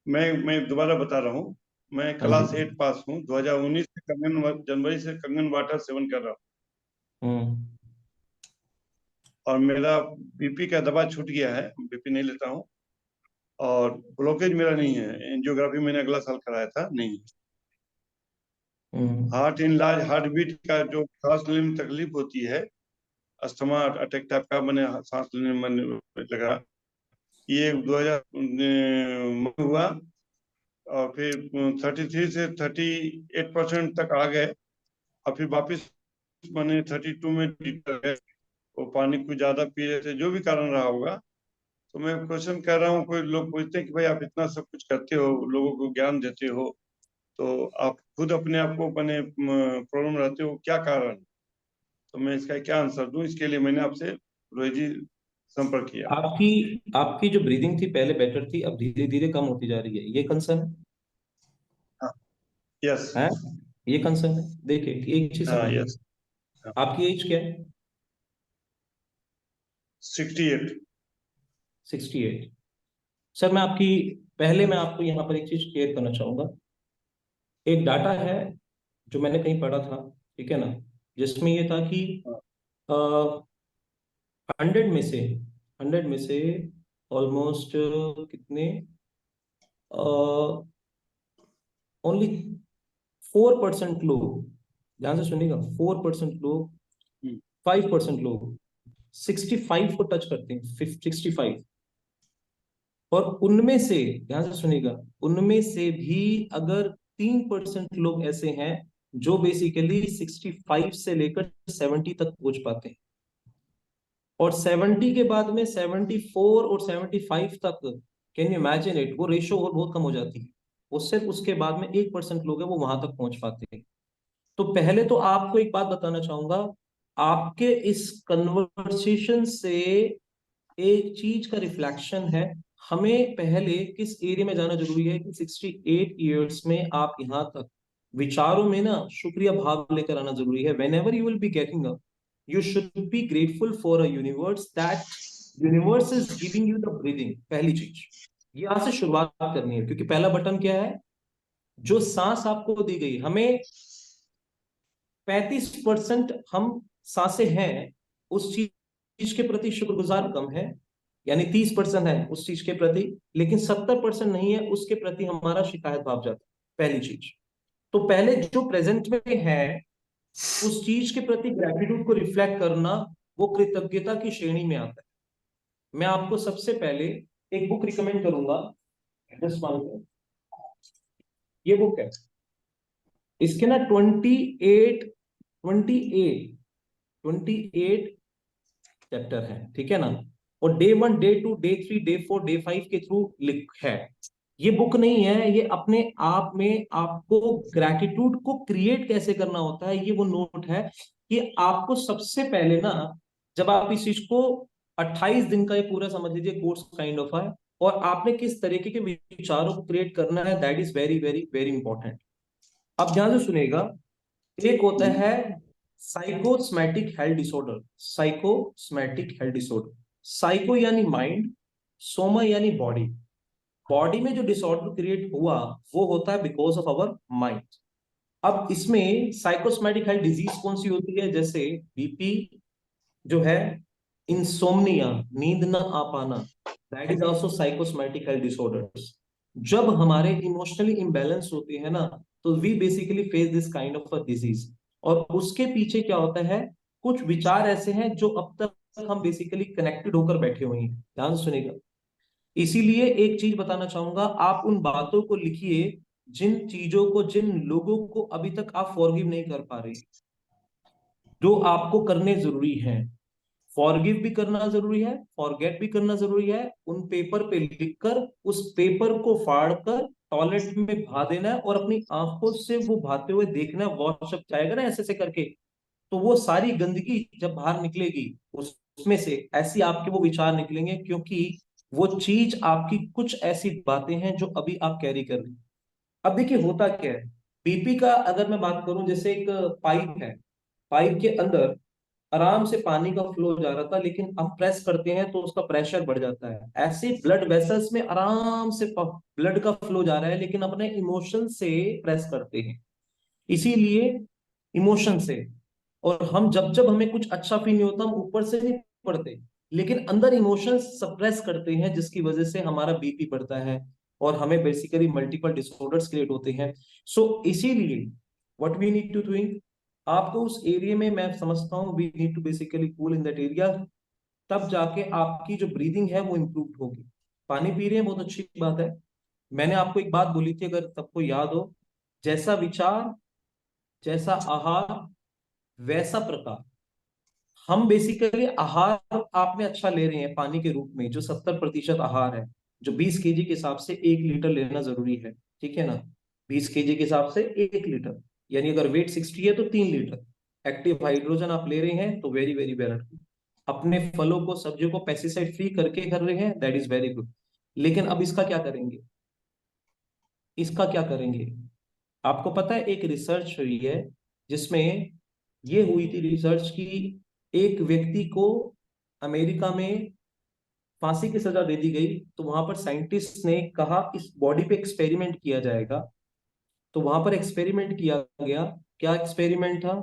मैं दोबारा बता रहा हूँ। मैं हाँ क्लास जी। 8 पास हूँ। 2019 से जनवरी से कंगन वाटर सेवन कर रहा हूँ, और मेरा बीपी का दवा छूट गया है, बीपी नहीं लेता हूँ, और ब्लॉकेज मेरा नहीं है। एंजियोग्राफी मैंने अगला साल कराया था, नहीं। हार्ट इलाज, हार्ट बीट का जो सांस लेने में तकलीफ होती है, अस्थमा अटैक टाइप का, मैंने सांस लेने में लगा, ये 2000 में हुआ, और फिर 33 से 38% तक आ गए, और फिर वापस मैंने 32 में गए। वो पानी कुछ ज्यादा पी रहे थे, जो भी कारण रहा होगा। तो मैं क्वेश्चन कर रहा हूँ, कोई लोग पूछते हैं कि भाई आप इतना सब कुछ करते हो, लोगों को ज्ञान देते हो, तो आप खुद अपने आप को अपने प्रॉब्लम रहते हो, क्या कारण? तो मैं इसका क्या आंसर दूं, इसके लिए मैंने आपसे रोहित जी संपर्क किया। आपकी आपकी जो ब्रीदिंग थी पहले बेटर थी, अब धीरे धीरे कम होती जा रही है, ये कंसर्न यस। है? ये कंसर्न है। देखिए, एक चीज हाँ, समझिए, यस। आपकी एज क्या है? 68। 68। सर, मैं आपको यहाँ पर एक चीज क्लियर करना चाहूंगा। एक डाटा है जो मैंने कहीं पढ़ा था, ठीक है ना, जिसमें ये था कि 100 में से ऑलमोस्ट कितने, ओनली 4% लोग, ध्यान से सुनिएगा, 4% लोग, 5% लोग 65 को टच करते हैं, 65। और उनमें से, ध्यान से सुनिएगा, उनमें से भी अगर 3% लोग ऐसे हैं जो बेसिकली 65 से लेकर 70 तक पहुंच पाते हैं, और 70 के बाद में 74 और 75 तक, कैन यू इमेजिन इट, वो रेशो और बहुत कम हो जाती है। वो सिर्फ उसके बाद में 1% लोग हैं वो वहां तक पहुंच पाते हैं। तो पहले तो आपको एक बात बताना चाहूंगा, आपके इस कन्वर्सेशन से एक चीज का रिफ्लेक्शन है। हमें पहले किस एरिया में जाना जरूरी है कि 68 ईयर्स में आप यहां तक विचारों में ना शुक्रिया भाव लेकर आना जरूरी है। whenever you will be getting up, you should be grateful for a universe, that universe is giving you the breathing। पहली चीज यहां से शुरुआत करनी है, क्योंकि पहला बटन क्या है, जो सांस आपको दी गई, हमें 35% हम सांसें हैं, उस चीज के प्रति शुक्रगुजार कम है, यानी 30% है उस चीज के प्रति, लेकिन 70% नहीं है उसके प्रति हमारा शिकायत भाव जाता है। पहली चीज तो पहले जो प्रेजेंट में है उस चीज के प्रति ग्रेटिट्यूड को रिफ्लेक्ट करना वो कृतज्ञता की श्रेणी में आता है। मैं आपको सबसे पहले एक बुक रिकमेंड करूंगा, जस्ट वन, ये बुक है, इसके ना 28 चैप्टर है, ठीक है ना, और day 1 day 2 day 3 day 4 day 5 के थ्रू लिख है। ये बुक नहीं है, ये अपने आप में आपको ग्रैटिट्यूड को क्रिएट कैसे करना होता है ये वो नोट है कि आपको सबसे पहले ना, जब आप इस चीज को 28 दिन का ये पूरा समझ लीजिए कोर्स काइंड ऑफ है, और आपने किस तरीके के विचारों को क्रिएट करना है, that is very very very important. अब ध्यान से सुनिएगा, एक होता है psychosomatic health disorder, psychosomatic health disorder, psycho यानी माइंड, सोमा यानी बॉडी, बॉडी में जो डिसऑर्डर क्रिएट हुआ वो होता है बिकॉज ऑफ आवर माइंड। अब इसमें साइकोसोमैटिक हेल्थ डिजीज कौन सी होती है, जैसे बीपी जो है, इंसोम्निया नींद न आ पाना, that is also psychosomatic health disorders. जब हमारे इमोशनली इम्बैलेंस होते हैं ना तो we basically face this kind of a disease, और उसके पीछे क्या होता है, कुछ विचार ऐसे हैं जो अब तक हम बेसिकली कनेक्टेड होकर बैठे हुए हैं। ध्यान से सुनेगा, इसीलिए एक चीज बताना चाहूंगा, आप उन बातों को लिखिए जिन चीजों को, जिन लोगों को अभी तक आप फॉरगिव नहीं कर पा रहे, जो आपको करने जरूरी है। फॉरगिव भी करना जरूरी है, फॉरगेट भी करना जरूरी है। उन पेपर पे लिखकर उस पेपर को फाड़कर टॉयलेट में बहा देना है, और अपनी आंखों से वो बहाते हुए देखना है, वॉशअप जाएगा ना ऐसे ऐसे करके, तो वो सारी गंदगी जब बाहर निकलेगी उसमें से ऐसी आपके वो विचार निकलेंगे, क्योंकि वो चीज आपकी कुछ ऐसी बातें हैं जो अभी आप कैरी कर रहे हैं। अब देखिए होता क्या है, बीपी का अगर मैं बात करूं, जैसे एक पाइप है, पाइप के अंदर आराम से पानी का फ्लो जा रहा था, लेकिन हम प्रेस करते हैं तो उसका प्रेशर बढ़ जाता है। ऐसे ब्लड वेसल्स में आराम से ब्लड का फ्लो जा रहा है, लेकिन अपने इमोशन से प्रेस करते हैं, इसीलिए इमोशन से। और हम जब जब हमें कुछ अच्छा फील नहीं होता हम ऊपर से नहीं पढ़ते, लेकिन अंदर इमोशंस सप्रेस करते हैं, जिसकी वजह से हमारा बीपी बढ़ता है और हमें बेसिकली मल्टीपल डिसऑर्डर्स क्रिएट होते हैं। सो इसीलिए what we need to doing, आपको उस एरिया में, मैं समझता हूँ we need to basically cool in that area, तब जाके आपकी जो ब्रीदिंग है वो इम्प्रूव होगी। पानी पी रहे हैं बहुत अच्छी बात है। मैंने आपको एक बात बोली थी, अगर सबको याद हो, जैसा विचार जैसा आहार वैसा प्रकार। हम बेसिकली आहार आप में अच्छा ले रहे हैं पानी के रूप में, जो 70% आहार है, जो 20 kg के हिसाब से 1 लीटर लेना जरूरी है, ठीक है ना, 20 kg के हिसाब से 1 लीटर, यानी अगर वेट 60 है तो 3 लीटर एक्टिव हाइड्रोजन आप ले रहे हैं, तो वेरी वेरी वेरी गुड। अपने फलों को सब्जियों को पेस्टिसाइड फ्री करके कर रहे हैं, दैट इज वेरी गुड। लेकिन अब इसका क्या करेंगे, इसका क्या करेंगे, आपको पता है एक रिसर्च हुई है जिसमें ये हुई थी रिसर्च की, एक व्यक्ति को अमेरिका में फांसी की सजा दे दी गई, तो वहां पर साइंटिस्ट ने कहा इस बॉडी पे एक्सपेरिमेंट किया जाएगा। तो वहां पर एक्सपेरिमेंट किया गया, क्या एक्सपेरिमेंट था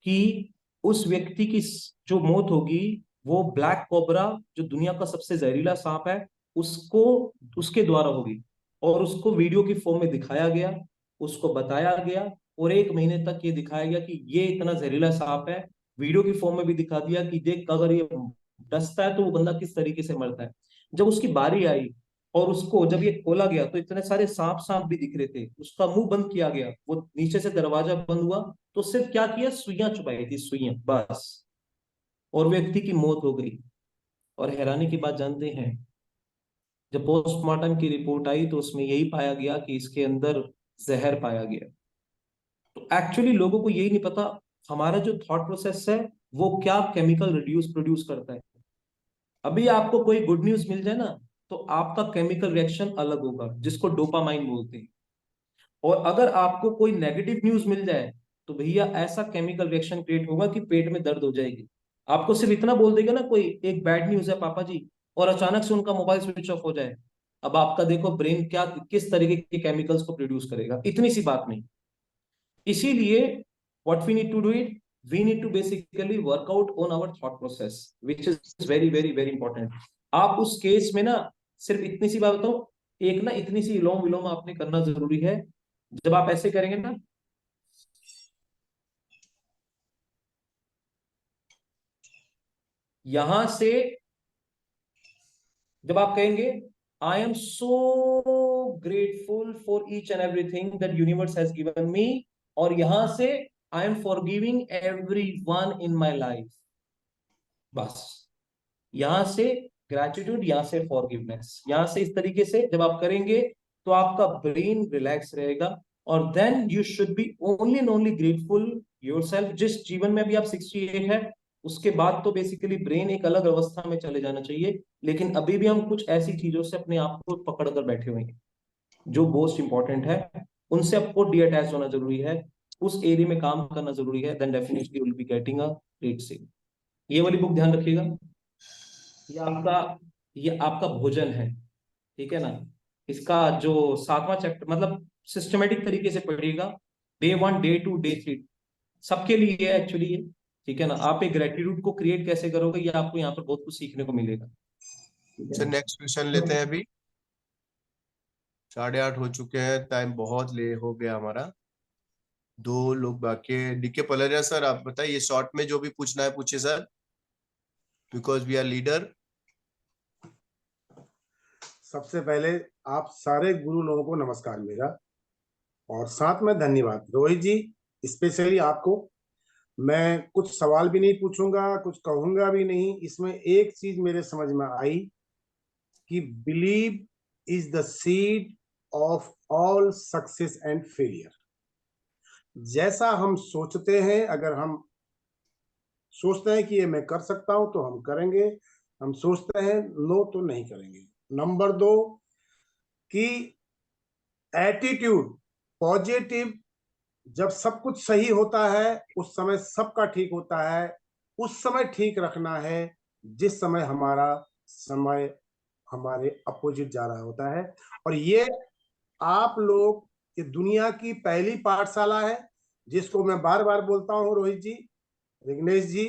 कि उस व्यक्ति की जो मौत होगी वो ब्लैक कोबरा, जो दुनिया का सबसे जहरीला सांप है, उसको, उसके द्वारा होगी, और उसको वीडियो की फॉर्म में दिखाया गया, उसको बताया गया, और 1 महीने तक ये दिखाया गया कि ये इतना जहरीला सांप है। वीडियो की फॉर्म में भी दिखा दिया कि देख अगर ये डसता है तो वो बंदा किस तरीके से मरता है। जब उसकी बारी आई और उसको जब ये खोला गया तो इतने सारे सांप सांप भी दिख रहे थे, उसका मुंह बंद किया गया, वो नीचे से दरवाजा बंद हुआ, तो सिर्फ क्या किया, सुइयां चुभाई थी, सुइयां बस, और व्यक्ति की मौत हो गई। और हैरानी की बात जानते हैं, जब पोस्टमार्टम की रिपोर्ट आई तो उसमें यही पाया गया कि इसके अंदर जहर पाया गया। तो एक्चुअली लोगों को यही नहीं पता हमारा जो थॉट प्रोसेस है वो क्या केमिकल रिड्यूस प्रोड्यूस करता है। अभी आपको कोई गुड न्यूज मिल जाए ना तो आपका केमिकल रिएक्शन अलग होगा, जिसको डोपामाइन बोलते हैं। और अगर आपको कोई नेगेटिव न्यूज मिल जाए तो भैया ऐसा केमिकल रिएक्शन क्रिएट होगा कि पेट में दर्द हो जाएगी। आपको सिर्फ इतना बोल देगा ना कोई, एक बैड न्यूज है पापा जी, और अचानक से उनका मोबाइल स्विच ऑफ हो जाए, अब आपका देखो ब्रेन क्या किस तरीके के केमिकल्स को प्रोड्यूस करेगा, इतनी सी बात नहीं। इसीलिए what we need to do it, we need to basically work out on our thought process, which is very very very important. आप उस केस में ना सिर्फ इतनी सी बात बताऊं, एक ना इतनी सी विलोम विलोम आपने करना जरूरी है। जब आप ऐसे करेंगे ना, यहां से जब आप कहेंगे I am so grateful for each and everything that universe has given me, और यहां से I am forgiving everyone in my life, बस यहां से ग्रेटिट्यूड, यहां से फॉरगिवनेस, यहां से इस तरीके से जब आप करेंगे तो आपका ब्रेन रिलैक्स रहेगा, और then you should be only and only grateful yourself. जिस जीवन में अभी आप 68 है, उसके बाद तो बेसिकली ब्रेन एक अलग अवस्था में चले जाना चाहिए, लेकिन अभी भी हम कुछ ऐसी चीजों से अपने आप को पकड़ कर बैठे हुए हैं जो मोस्ट इंपॉर्टेंट है, उनसे आपको डी अटैच होना जरूरी है, उस एरिया में काम करना जरूरी है, then definitely will be getting a great sale. ये वाली बुक ध्यान रखिएगा, ये आपका ये आपका भोजन है, ठीक है ना। इसका जो 7वां चैप्टर मतलब सिस्टमेटिक तरीके से पढ़िएगा, डे 1 डे 2 डे 3 सबके लिए है एक्चुअली ये, ठीक है ना। आप एक ग्रेटिट्यूड को क्रिएट कैसे करोगे, ये आपको यहाँ पर बहुत कुछ सीखने को मिलेगा, ठीक है सर ना? नेक्स्ट क्वेश्चन लेते हैं। अभी 8:30 हो चुके हैं, टाइम बहुत ले हो गया हमारा। 2 लोग बाकी है। डीके पलरिया सर, आप बताइए शॉर्ट में जो भी पूछना है पूछिए sir, because we are leader. सबसे पहले आप सारे गुरु लोगों को नमस्कार मेरा, और साथ में धन्यवाद रोहित जी, स्पेशली आपको। मैं कुछ सवाल भी नहीं पूछूंगा, कुछ कहूंगा भी नहीं। इसमें एक चीज मेरे समझ में आई कि believe is the seed of all success and failure. जैसा हम सोचते हैं, अगर हम सोचते हैं कि ये मैं कर सकता हूं तो हम करेंगे, हम सोचते हैं नो तो नहीं करेंगे। नंबर 2 कि एटीट्यूड पॉजिटिव, जब सब कुछ सही होता है उस समय सबका ठीक होता है, उस समय ठीक रखना है जिस समय हमारा समय हमारे अपोजिट जा रहा होता है। और ये आप लोग, ये दुनिया की पहली पाठशाला है, जिसको मैं बार बार बोलता हूँ रोहित जी, विघ्नेश जी,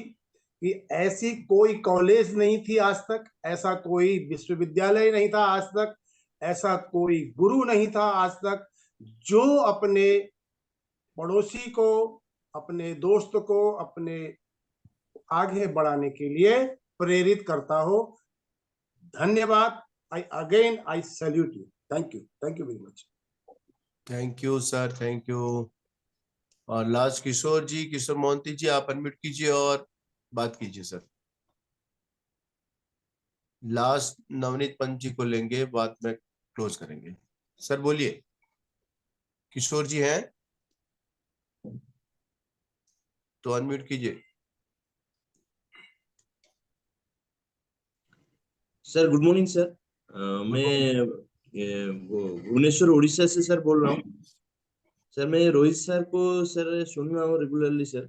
कि ऐसी कोई कॉलेज नहीं थी आज तक, ऐसा कोई विश्वविद्यालय नहीं था आज तक, ऐसा कोई गुरु नहीं था आज तक जो अपने पड़ोसी को, अपने दोस्त को अपने आगे बढ़ाने के लिए प्रेरित करता हो। धन्यवाद। आई salute you. Thank you very much. Thank you sir, thank you. और लास्ट किशोर जी, किशोर मोहंती जी, आप अनम्यूट कीजिए और बात कीजिए सर। लास्ट नवनीत पंत जी को लेंगे, बाद में क्लोज करेंगे। सर बोलिए, किशोर जी हैं तो अनम्यूट कीजिए। Sir good morning sir. मैं वो भुवनेश्वर उड़ीसा से सर बोल रहा हूँ। सर मैं रोहित सर को सर सुन रहा हूँ regularly sir.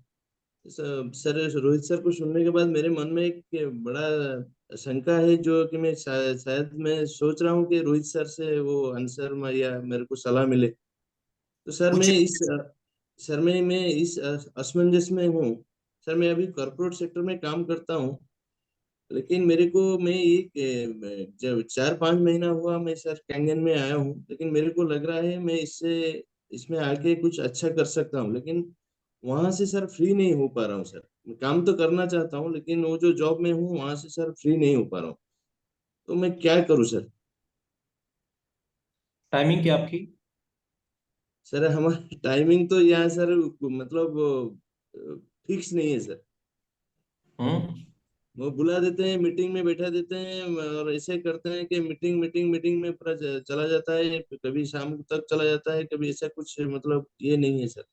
Sir Rohit sir को सुनने के बाद मेरे मन में एक बड़ा शंका है, जो कि मैं शायद मैं सोच रहा हूँ कि रोहित सर से वो आंसर या मेरे को सलाह मिले। तो सर मैं इस असमंजस में हूँ। सर मैं अभी कॉर्पोरेट सेक्टर में काम करता हूँ, लेकिन मेरे को मैं एक जब 4-5 महीना हुआ मैं सर कैंगन में आया हूँ, लेकिन मेरे को लग रहा है मैं इसमें आके कुछ अच्छा कर सकता हूँ, लेकिन वहां से सर फ्री नहीं हो पा रहा हूँ सर। मैं काम तो करना चाहता हूँ, लेकिन वो जो जॉब में हूँ वहां से सर फ्री नहीं हो पा रहा हूँ। तो मैं क्या करूँ सर? टाइमिंग क्या आपकी? सर हमारी टाइमिंग तो यहाँ सर मतलब फिक्स नहीं है सर। वो बुला देते हैं, मीटिंग में बैठा देते हैं, और ऐसे करते हैं कि मीटिंग मीटिंग मीटिंग में पूरा चला जाता है, कभी शाम तक चला जाता है, कभी ऐसा कुछ मतलब ये नहीं है सर।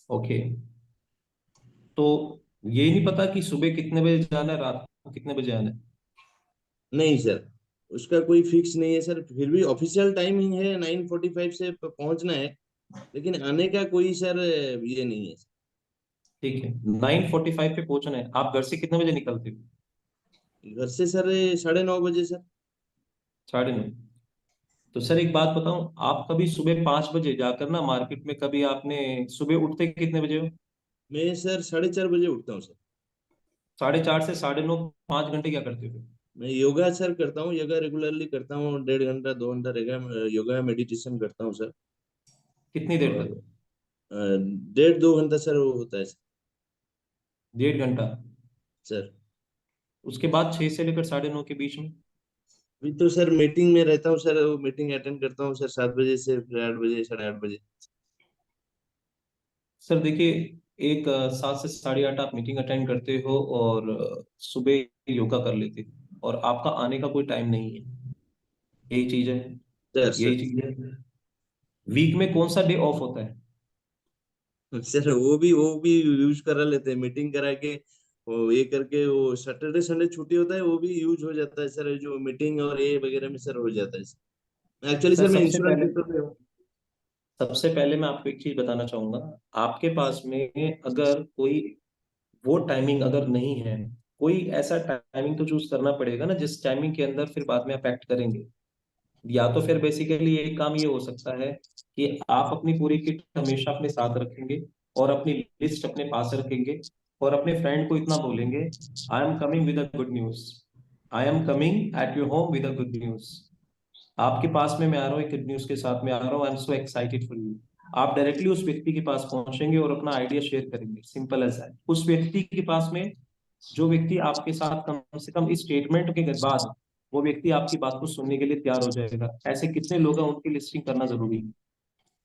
ओके, तो ये नहीं पता कि सुबह कितने बजे जाना है, रात को कितने बजे आना है? नहीं सर, उसका कोई फिक्स नहीं है सर। फिर भी ऑफिशियल टाइमिंग है 9:45 से पहुंचना है, लेकिन आने का कोई सर ये नहीं है। ठीक है, 9:45 पे पहुंचना है। आप घर से कितने बजे निकलते हो? घर से सर 9:30 बजे सर। 9:30। तो सर एक बात बताऊं, आप कभी सुबह 5 बजे जाकर ना मार्केट में, कभी आपने सुबह उठते कितने बजे हो? मैं सर 4:30 बजे उठता हूँ सर। 4:30 से 9:30, 5 घंटे क्या करते हो? मैं योगा सर करता हूँ, योगा रेगुलरली करता हूँ, 1.5 घंटा 2 घंटा योगा मेडिटेशन करता हूँ सर। कितनी देर और तक? 1.5-2 घंटा सर वो होता है 1.5 घंटा। सर। उसके बाद 6 से लेकर 9:30 के बीच में? अभी तो सर मीटिंग में रहता हूँ सर, वो मीटिंग अटेंड करता हूँ सर 7 बजे से फिर 8 बजे 8:30 बजे। सर देखिए, एक 7 से 8:30 आप मीटिंग अटेंड करते हो और सुबह योगा कर लेते हो, और आपका आने का कोई टाइम नहीं है। यही चीज है, सर यही चीज है। वीक में कौन सा डे ऑफ होता है? सर वो भी यूज करा लेते हैं, मीटिंग करा के वो ये करके, वो सैटरडे संडे छुट्टी होता है, वो भी यूज हो जाता है सर, जो मीटिंग और ये वगैरह में सर हो जाता है। एक्चुअली सर सर मैं इंश्योरेंस सेक्टर में हूँ। सबसे पहले मैं आपको एक चीज बताना चाहूंगा। आपके पास में अगर कोई वो टाइमिंग अगर नहीं है, कोई ऐसा टाइमिंग तो चूज करना पड़ेगा ना जिस टाइमिंग के अंदर फिर बाद में अफेक्ट करेंगे। या तो फिर बेसिकली एक काम ये हो सकता है कि आप अपनी पूरी किट हमेशा अपने साथ रखेंगे और अपनी लिस्ट अपने पास रखेंगे, और अपने फ्रेंड को इतना बोलेंगे, I am coming with a good news, I am coming at your home with a good news. आपके पास में मैं आ रहा हूँ एक गुड न्यूज के साथ में आ रहा हूँ, I am so excited for you. आप डायरेक्टली उस व्यक्ति के पास पहुंचेंगे और अपना आइडिया शेयर करेंगे, सिंपल एज दैट। उस व्यक्ति के पास में, जो व्यक्ति आपके साथ कम से कम इस स्टेटमेंट के बाद वो व्यक्ति आपकी बात को सुनने के लिए तैयार हो जाएगा। ऐसे कितने लोग हैं, उनकी लिस्टिंग करना जरूरी है।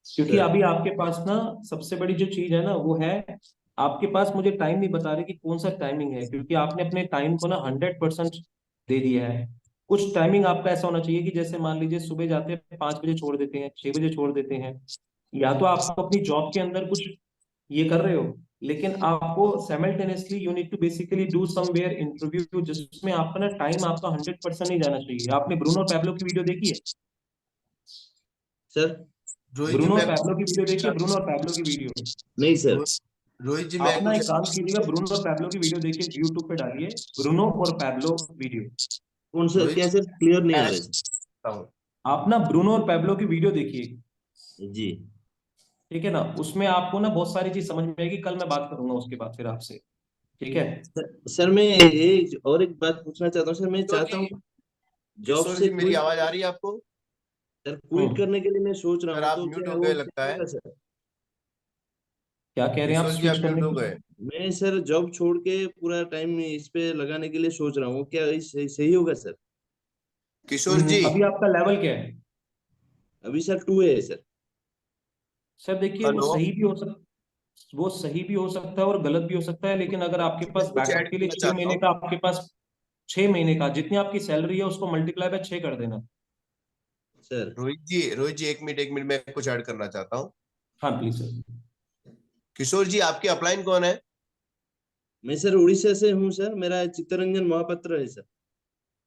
क्योंकि सर अभी आपके पास ना सबसे बड़ी जो चीज है ना वो है, आपके पास मुझे टाइम नहीं बता रहे कि कौन सा टाइमिंग है, क्योंकि आपने अपने टाइम को ना 100% दे दिया है। कुछ टाइमिंग आपका ऐसा होना चाहिए कि जैसे मान लीजिए सुबह जाते हैं 5 बजे छोड़ देते हैं, 6 बजे छोड़ देते हैं। या तो आप अपनी जॉब के अंदर कुछ ये कर रहे हो, लेकिन आपको simultaneously you need to basically do somewhere interview जिसमें आपका ना टाइम आपका 100% नहीं जाना चाहिए। आपने ब्रूनो और पैब्लो की वीडियो देखी है? सर रोहित जी ब्रूनो और मैं पैब्लो की वीडियो देखिए, ब्रूनो और पैब्लो की वीडियो। नहीं सर। रोहित जी मैं आप ना कुछ एक काम कीजिएगा, ब्रूनो और पैब्लो की वीडियो देखिए, यूट्यूब पे डालिए ब्रूनो और पैब्लो वीडियो। कौन सा रोहित क्या सर, क्लियर नहीं आ रहा है सर। आप ना ब्रूनो और पैब्लो की वीडियो देखिए, जी ठीक है ना? उसमें आपको ना बहुत सारी चीज समझ में आएगी। कल मैं बात करूंगा उसके बाद फिर आपसे, ठीक है? सर मैं ये और एक बात पूछना चाहता हूँ सर, मैं किशोर चाहता जी, हूँ जॉब किशोर से जी मेरी क्विट, आवाज आ रही है आपको? सर क्विट करने के लिए मैं सोच रहा सर हूँ, आप तो म्यूट क्या हो वो गए लगता सही है। होगा सर? क्या कह रहे हैं आप किशोर जी स्विच आप करने म्यूट हो की? गए। मैं सर जॉब छोड़ के पूरा टाइम इस पे लगाने के लिए सोच रहा हूँ, क्या सही होगा सर? किशोर जी अभी आपका लेवल क्या है? अभी सर 2 है सर। सर देखिए, वो हेलो, सही भी हो सकता, वो सही भी हो सकता है और गलत भी हो सकता है, लेकिन अगर आपके मैं पास कुछ बैकअप ऐड के लिए करना 6 चाहता महीने हूँ। का आपके पास 6 महीने का जितनी आपकी सैलरी है उसको मल्टीप्लाई बाय 6 कर देना। सर रोहित जी एक मिनट मैं कुछ ऐड करना चाहता हूँ। हाँ प्लीज सर। किशोर जी आपके अपलाइन कौन है? मैं सर उड़ीसा से हूँ सर, मेरा चित्तरंजन महापात्र है सर।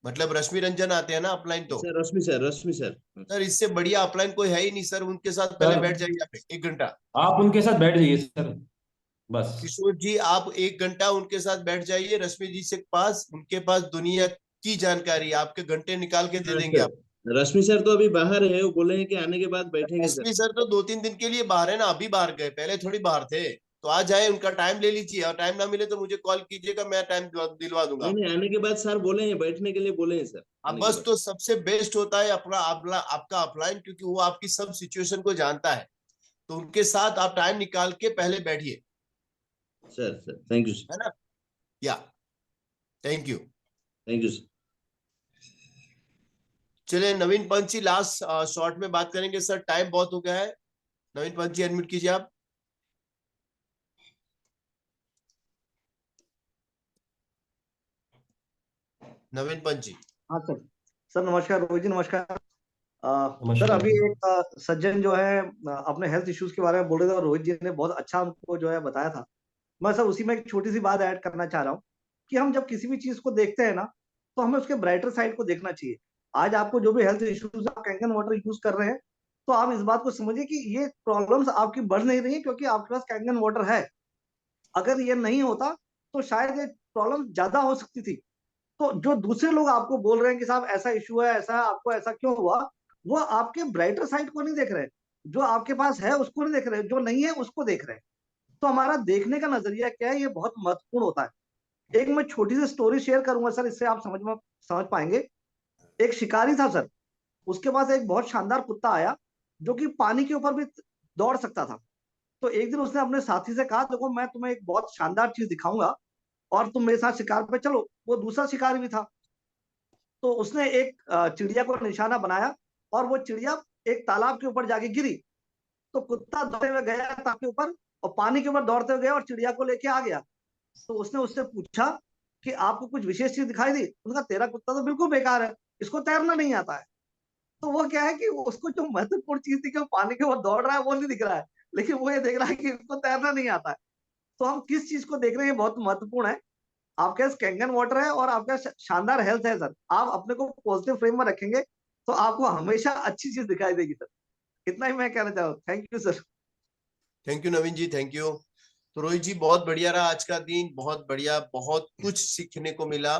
मतलब रश्मि रंजन आते हैं ना अपलाइन तो? सर रश्मि सर, रश्मि सर। सर इससे बढ़िया अपलाइन कोई है ही नहीं सर, उनके साथ पहले सर बैठ जाइए आप 1 घंटा। आप उनके साथ बैठ जाइए सर, बस। किशोर जी आप 1 घंटा उनके साथ बैठ जाइए, रश्मि जी से पास, उनके पास दुनिया की जानकारी आपके घंटे निकाल के दे हाँ देंगे आप। सर, रश्मि सर तो अभी बाहर है, वो बोले हैं कि आने के बाद बैठेंगे सर। रश्मि सर तो 2-3 दिन के लिए बाहर है ना, अभी बाहर गए, पहले थोड़ी बाहर थे। तो आ जाए, उनका टाइम ले लीजिए, और टाइम ना मिले तो मुझे कॉल कीजिएगा, मैं टाइम दिलवा दूंगा नहीं आपको। नहीं, आने के बाद सर बोले हैं बैठने के लिए, बोले हैं सर अब आने के बस बाद। तो सबसे बेस्ट होता है आपका अपलाइन, क्योंकि वो आपकी सब सिचुएशन को जानता है। तो उनके साथ आप टाइम निकाल के पहले बैठिए, sir sir thank you sir. है ना? या thank you. Thank you sir. चलिए नवीन पंत जी लास्ट शॉर्ट में बात करेंगे सर, टाइम बहुत हो गया है। नवीन पंत जी अनम्यूट कीजिए आप। नवीन पंत जी। हाँ सर। सर नमस्कार, रोहित जी नमस्कार। सर नमस्कार। अभी एक सज्जन जो है अपने हेल्थ इश्यूज के बारे में बोल रहे थे और रोहित जी ने बहुत अच्छा हमको जो है बताया था। मैं सर उसी में एक छोटी सी बात ऐड करना चाह रहा हूँ कि हम जब किसी भी चीज को देखते हैं ना, तो हमें उसके ब्राइटर साइड को देखना चाहिए। आज आपको जो भी हेल्थ इश्यूज आप कैंगन वाटर यूज कर रहे हैं, तो आप इस बात को समझिए कि ये प्रॉब्लम्स आपकी बढ़ नहीं रही है क्योंकि आपके पास कैंगन वाटर है। अगर ये नहीं होता तो शायद ये प्रॉब्लम ज्यादा हो सकती थी। तो जो दूसरे लोग आपको बोल रहे हैं कि साहब ऐसा इशू है, ऐसा है, आपको ऐसा क्यों हुआ, वो आपके ब्राइटर साइड को नहीं देख रहे। जो आपके पास है उसको नहीं देख रहे, जो नहीं है उसको देख रहे हैं। तो हमारा देखने का नजरिया क्या है, ये बहुत महत्वपूर्ण होता है। एक मैं छोटी सी स्टोरी शेयर करूंगा सर, इससे आप समझ पाएंगे। एक शिकारी था सर, उसके पास एक बहुत शानदार कुत्ता आया जो कि पानी के ऊपर भी दौड़ सकता था। तो एक दिन उसने अपने साथी से कहा, देखो मैं तुम्हें एक बहुत शानदार चीज दिखाऊंगा और तुम मेरे साथ शिकार पे चलो। वो दूसरा शिकारी भी था, तो उसने एक चिड़िया को निशाना बनाया और वो चिड़िया एक तालाब के ऊपर जाके गिरी। तो कुत्ता दौड़ते हुए गया तालाब के ऊपर और पानी के ऊपर दौड़ते हुए गया और चिड़िया को लेके आ गया। तो उसने उससे पूछा कि आपको कुछ विशेष चीज दिखाई दी? उन्होंने कहा, तेरा कुत्ता तो बिल्कुल बेकार है, इसको तैरना नहीं आता है। तो वो क्या है कि उसको जो महत्वपूर्ण चीज थी कि वो पानी के ऊपर दौड़ रहा है वो नहीं दिख रहा है, लेकिन वो ये देख रहा है कि इसको तैरना नहीं आता है। तो हम किस चीज को देख रहे हैं बहुत महत्वपूर्ण है। आपके पास कैंगन वाटर है और आपका शानदार हेल्थ है सर, आप अपने को पॉजिटिव फ्रेम में रखेंगे तो आपको हमेशा अच्छी चीज दिखाई देगी सर। इतना ही मैं कहना चाहूँ। Thank you sir. Thank you Naveen ji, thank you. तो रोहित जी बहुत बढ़िया रहा आज का दिन, बहुत बढ़िया, बहुत कुछ सीखने को मिला।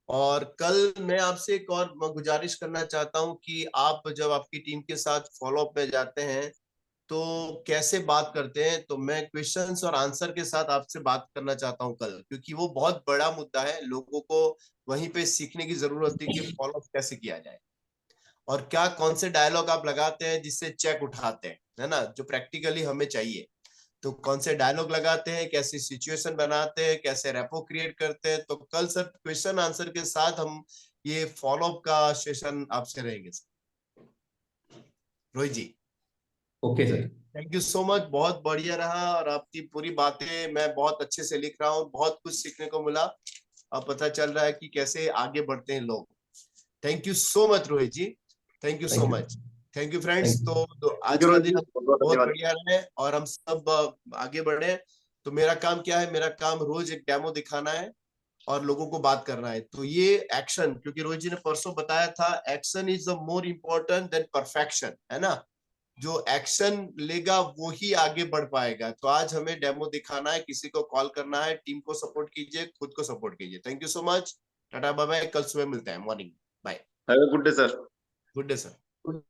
और कल मैं आपसे एक और गुजारिश करना चाहता हूं कि आप जब आपकी टीम के साथ फॉलोअप में जाते हैं तो कैसे बात करते हैं, तो मैं क्वेश्चंस और आंसर के साथ आपसे बात करना चाहता हूं कल, क्योंकि वो बहुत बड़ा मुद्दा है। लोगों को वहीं पे सीखने की जरूरत है कि फॉलोअप कैसे किया जाए और क्या कौन से डायलॉग आप लगाते हैं जिससे चेक उठाते हैं, है ना, जो प्रैक्टिकली हमें चाहिए। तो कौन से डायलॉग लगाते हैं, कैसी सिचुएशन बनाते हैं, कैसे रेपो क्रिएट करते हैं। तो कल सर क्वेश्चन आंसर के साथ हम ये फॉलोअप का सेशन आपसे रहेंगे sir. Rohit ji okay sir, thank you so much, बहुत बढ़िया रहा और आपकी पूरी बातें मैं बहुत अच्छे से लिख रहा हूँ, बहुत कुछ सीखने को मिला। अब पता चल रहा है कि कैसे आगे बढ़ते हैं लोग। Thank you so much Rohit ji, thank you so thank you, much. Thank you friends. Thank you. तो आज का दिन बहुत बढ़िया रहे और हम सब आगे बढ़े। तो मेरा काम क्या है, मेरा काम रोज एक डेमो दिखाना है और लोगों को बात करना है। तो ये एक्शन, क्योंकि रोहित जी ने परसों बताया था action is the more important than perfection, है ना। जो एक्शन लेगा वो ही आगे बढ़ पाएगा। तो आज हमें डेमो दिखाना है, किसी को कॉल करना है, टीम को सपोर्ट कीजिए, खुद को सपोर्ट कीजिए। Thank you so much, tata bye bye, कल सुबह मिलते हैं morning. Bye, have a good day sir. Good day sir.